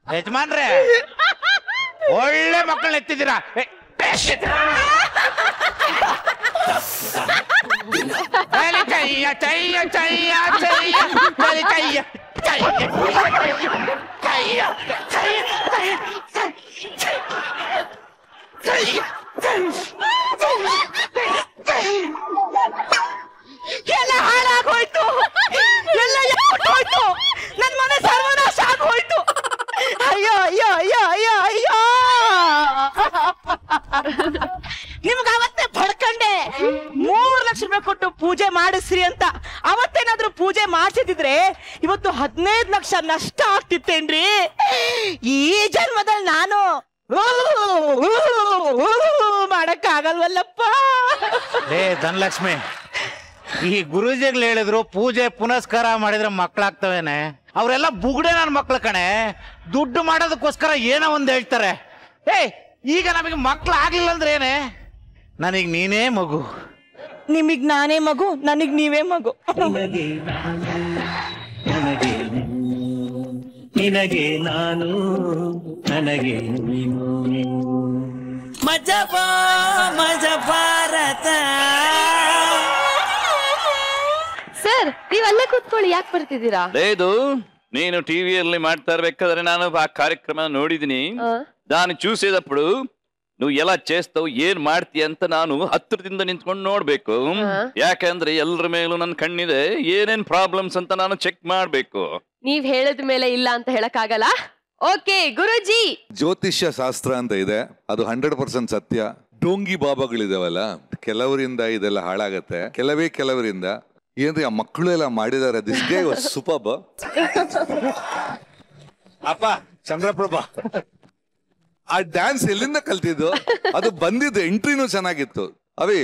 ಯಜಮಾನ್ರೆ ಒಳ್ಳೆ ಮಕ್ಕಳನ್ನ ಎತ್ತಿದ್ದೀರಾ. ಚಯ್ಯ ಚಯ್ಯ ಚಯ್ಯ ಚಯ್ಯ ಚಯ್ಯ ಎಲ್ಲ ಹಾಳಾಗೋಯ್ತು, ಎಲ್ಲ ಹೋಯ್ತು, ನನ್ ಮನೆ ಸರ್ವನಾಶ ಆಗೋಯ್ತು. ಅಯ್ಯೋ ಅಯ್ಯೋ ಅಯ್ಯೋ ಅಯ್ಯೋ ಅಯ್ಯೋ. ನಿಮ್ಗ ಅವತ್ತೇ ಬಡ್ಕಂಡೆ 3 ಲಕ್ಷ ರೂಪಾಯಿ ಕೊಟ್ಟು ಪೂಜೆ ಮಾಡಿಸ್ರಿ ಅಂತ. ಅವತ್ತೇನಾದ್ರೂ ಪೂಜೆ ಮಾಡ್ಸಿದ್ರೆ ಇವತ್ತು 15 ಲಕ್ಷ ನಷ್ಟ ಆಗ್ತಿತ್ತೇನ್ರಿ. ಈ ಜನ್ಮದಲ್ಲಿ ನಾನು ಮಾಡಕ್ ಆಗಲ್ವಲ್ಲಪ್ಪ. ಧನಲಕ್ಷ್ಮಿ, ಈ ಗುರೂಜಿಗಳು ಹೇಳಿದ್ರು ಪೂಜೆ ಪುನಸ್ಕಾರ ಮಾಡಿದ್ರೆ ಮಕ್ಕಳಾಗ್ತವೇನೆ. ಅವರೆಲ್ಲ ಬುಗ್ಡೆ ನನ್ನ ಮಕ್ಳು ಕಣೆ. ದುಡ್ಡು ಮಾಡೋದಕ್ಕೋಸ್ಕರ ಏನೋ ಒಂದು ಹೇಳ್ತಾರೆ. ಈಗ ನಮಗೆ ಮಕ್ಳು ಆಗ್ಲಿಲ್ಲ ಅಂದ್ರೆ ಏನೇ? ನನಗ್ ನೀನೇ ಮಗು. ನಿಮಗ್ ನಾನೇ ಮಗು, ನನಗ್ ನೀವೇ ಮಗು. ನಿನಗೆ ನಾನು, ನನಗೆ ನೀನು. ಮಜಬಾ ಮಜ ಭಾರತ. ಸರ್, ನೀವಲ್ಲೇ ಕೂತ್ಕೊಳ್ಳಿ, ಯಾಕೆ ಬರ್ತಿದ್ದೀರಾ? ಇದು నేను టీవీಯಲ್ಲಿ ಮಾಡ್ತಾ ಇರ್ಬೇಕಾದ್ರೆ ನಾನು ಆ ಕಾರ್ಯಕ್ರಮ ನೋಡಿದೀನಿ. ನಾನು చూసేటప్పుడు నువ్వు ఎలా చేస్తావు, ಏನ್ ಮಾಡ್ತೀಯ ಅಂತ ನಾನು ಹತ್ತಿರದಿಂದ ನಿಂತ್ಕೊಂಡು ನೋಡ್ಬೇಕು. ಯಾಕಂದ್ರೆ ಎಲ್ಲರ ಮೇಲೂ ನನ್ನ ಕಣ್ಣಿದೆ, ಏನೇನ್ ಪ್ರಾಬ್ಲಮ್ಸ್ ಅಂತ ನಾನು ಚೆಕ್ ಮಾಡ್ಬೇಕು. ನೀವ್ ಹೇಳದ ಮೇಲೆ ಇಲ್ಲ ಅಂತ ಹೇಳಕ್ಕಾಗಲ್ಲ. ಓಕೆ ಗುರುಜಿ, ಜ್ಯೋತಿಷ್ಯ ಶಾಸ್ತ್ರ ಅಂತ ಇದೆ, ಅದು 100% ಸತ್ಯ. ಡೋಂಗಿ ಬಾಬಾಗಳಿದಾವಲ್ಲ, ಕೆಲವರಿಂದ ಇದೆಲ್ಲ ಹಾಳಾಗತ್ತೆ, ಕೆಲವರಿಂದ ಏನ್ರಿ ಆ ಮಕ್ಕಳು ಎಲ್ಲ ಮಾಡಿದಾರೆ. This guy was superb. ಅಪ್ಪ ಚಂದ್ರಪ್ರಭಾ, ಆ ಡ್ಯಾನ್ಸ್ ಎಲ್ಲಿಂದ ಕಲ್ತಿದ್ದು? ಅದು ಬಂದಿದ್ದು ಎಂಟ್ರಿನೂ ಚೆನ್ನಾಗಿತ್ತು. ಅವಿ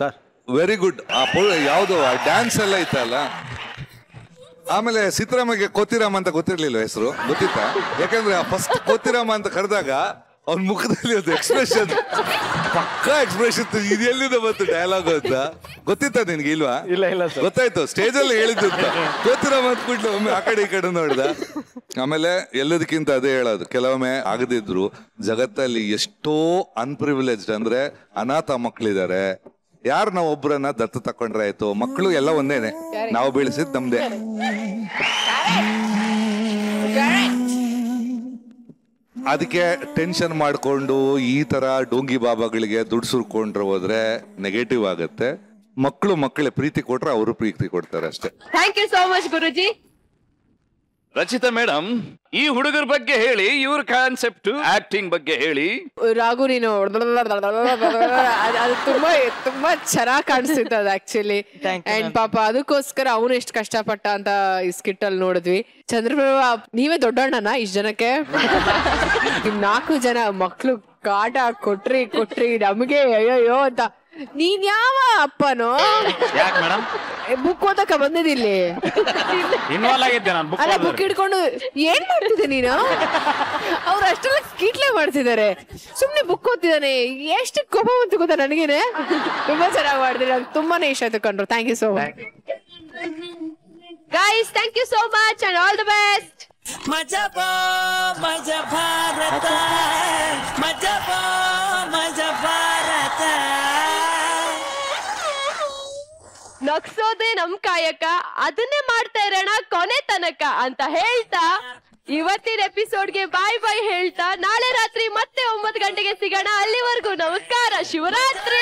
ಸರ್, ವೆರಿ ಗುಡ್. ಯಾವ್ದು ಆ ಡ್ಯಾನ್ಸ್ ಎಲ್ಲ ಇತ್ತಲ್ಲ. ಆಮೇಲೆ ಸೀತಾರಾಮಗೆ ಕೋತಿರಾಮ ಅಂತ ಗೊತ್ತಿರ್ಲಿಲ್ಲ ಹೆಸರು, ಗೊತ್ತಿತ್ತಾ? ಯಾಕಂದ್ರೆ ಫಸ್ಟ್ ಕೋತಿರಾಮ ಅಂತ ಕರೆದಾಗ ಅವ್ನ ಮುಖದಲ್ಲಿ ಒಂದು ಎಕ್ಸ್ಪ್ರೆಷನ್, ಪಕ್ಕಾ ಎಕ್ಸ್ಪ್ರೆಷನ್. ಇದು ಎಲ್ಲಿಂದ ಬಂತು ಡೈಲಾಗ್ ಅಂತ ಗೊತ್ತಿತ್ತ ನಿನ್ಗೆ? ಇಲ್ವಾ? ಇಲ್ಲ ಗೊತ್ತಾಯ್ತು, ಸ್ಟೇಜ್ ಅಲ್ಲಿ ಹೇಳಿದ್ದು ಕೋತಿರಾಮ ಅಂದ್ಬಿಟ್ಲು. ಒಮ್ಮೆ ಆ ಕಡೆ ಈ ಕಡೆ ನೋಡ್ದ. ಆಮೇಲೆ ಎಲ್ಲದಕ್ಕಿಂತ ಅದೇ ಹೇಳೋದು, ಕೆಲವೊಮ್ಮೆ ಆಗದಿದ್ರು ಜಗತ್ತಲ್ಲಿ ಎಷ್ಟೋ ಅನ್ಪ್ರಿವಿಲೇಜ್ಡ್ ಅಂದ್ರೆ ಅನಾಥ ಮಕ್ಕಳಿದ್ದಾರೆ. ಯಾರು ನಾವು ಒಬ್ಬರನ್ನ ದತ್ತು ತಕೊಂಡ್ರೆ ಆಯ್ತು, ಮಕ್ಕಳು ಎಲ್ಲ ಒಂದೇನೆ, ನಾವು ಬೆಳೆಸಿದ್ ನಮ್ದೇ. ಅದಕ್ಕೆ ಟೆನ್ಷನ್ ಮಾಡ್ಕೊಂಡು ಈ ತರ ಡೋಂಗಿ ಬಾಬಾಗಳಿಗೆ ದುಡ್ಡು ಸುರ್ಕೊಂಡ್ರೆ ಹೋದ್ರೆ ನೆಗೆಟಿವ್ ಆಗತ್ತೆ. ಮಕ್ಕಳೇ ಪ್ರೀತಿ ಕೊಟ್ರೆ ಅವರು ಪ್ರೀತಿ ಕೊಡ್ತಾರೆ ಅಷ್ಟೇ. Thank you so much Guruji. Rachita madam, ಈ ಹುಡುಗರ ಬಗ್ಗೆ ಹೇಳಿ, ಇವ್ರ ಕಾನ್ಸೆಪ್ಟ್ ಆಕ್ಟಿಂಗ್ ಬಗ್ಗೆ ಹೇಳಿ. ರಾಘು, ನೀನು ಅದು ತುಂಬಾ ಚೆನ್ನಾಗಿ ಕಾಣಿಸ್ತಿತ್ತು ಅದು ಆಕ್ಚುಲಿ. ಅಂಡ್ ಪಾಪ ಅದಕ್ಕೋಸ್ಕರ ಅವನು ಎಷ್ಟು ಕಷ್ಟಪಟ್ಟ ಅಂತ ಈ ಸ್ಕಿಟ್ ಅಲ್ಲಿ ನೋಡಿದ್ವಿ. ಚಂದ್ರಪ್ರಭಾ, ನೀವೇ ದೊಡ್ಡಣ್ಣನ ಇಷ್ಟ ಜನಕ್ಕೆ? 4 ಜನ ಮಕ್ಳು ಕಾಟ ಕೊಟ್ರಿ ನಮಗೆ ಅಯ್ಯೋ ಅಂತ. ನೀನ್ ಯಾವ ಅಪ್ಪನೋ? ಯಾಕೆ ಮೇಡಮ್? ಬುಕ್ ಓದಕ್ಕ ಬಂದಿದ್ದಿಲ್ಲಿ? ಇನ್ವಾಲ್ವ್ ಆಗಿದ್ದೆ ನಾನು. ಅಲ್ಲ, ಬುಕ್ ಹಿಡ್ಕೊಂಡು ಏನ್ ಮಾಡ್ತಿದ್ದೆ ನೀನು? ಅವ್ರು ಅಷ್ಟೆಲ್ಲ ಕೀಟ್ಲೆ ಮಾಡ್ತಿದ್ದಾರೆ, ಸುಮ್ನೆ ಬುಕ್ ಓದ್ತಿದ್ದಾನೆ. ಎಷ್ಟು ಕೋಪ ಬಂತು ಗೊತ್ತಾ ನನಗೇನೆ. ತುಂಬಾ ಚೆನ್ನಾಗಿ ಮಾಡಿದ್ರಿ, ನಂಗೆ ತುಂಬಾನೇ ಇಷ್ಟ ಆಯ್ತು ಕಂಡ್ರು. Thank you so much guys, thank you so much and all the best. ಮಜಬಾ ಮಜ ಭಾರತ, ಮಜಬಾ ಮಜ ಭಾರತ. ನಗ್ಸೋದೇ ನಮ್ ಕಾಯಕ, ಅದನ್ನೇ ಮಾಡ್ತಾ ಇರೋಣ ಕೊನೆ ತನಕ ಅಂತ ಹೇಳ್ತಾ ಇವತ್ತಿನ ಎಪಿಸೋಡ್ಗೆ ಬಾಯ್ ಹೇಳ್ತಾ ನಾಳೆ ರಾತ್ರಿ ಮತ್ತೆ 9 ಗಂಟೆಗೆ ಸಿಗೋಣ. ಅಲ್ಲಿವರೆಗೂ ನಮಸ್ಕಾರ, ಶಿವರಾತ್ರಿ.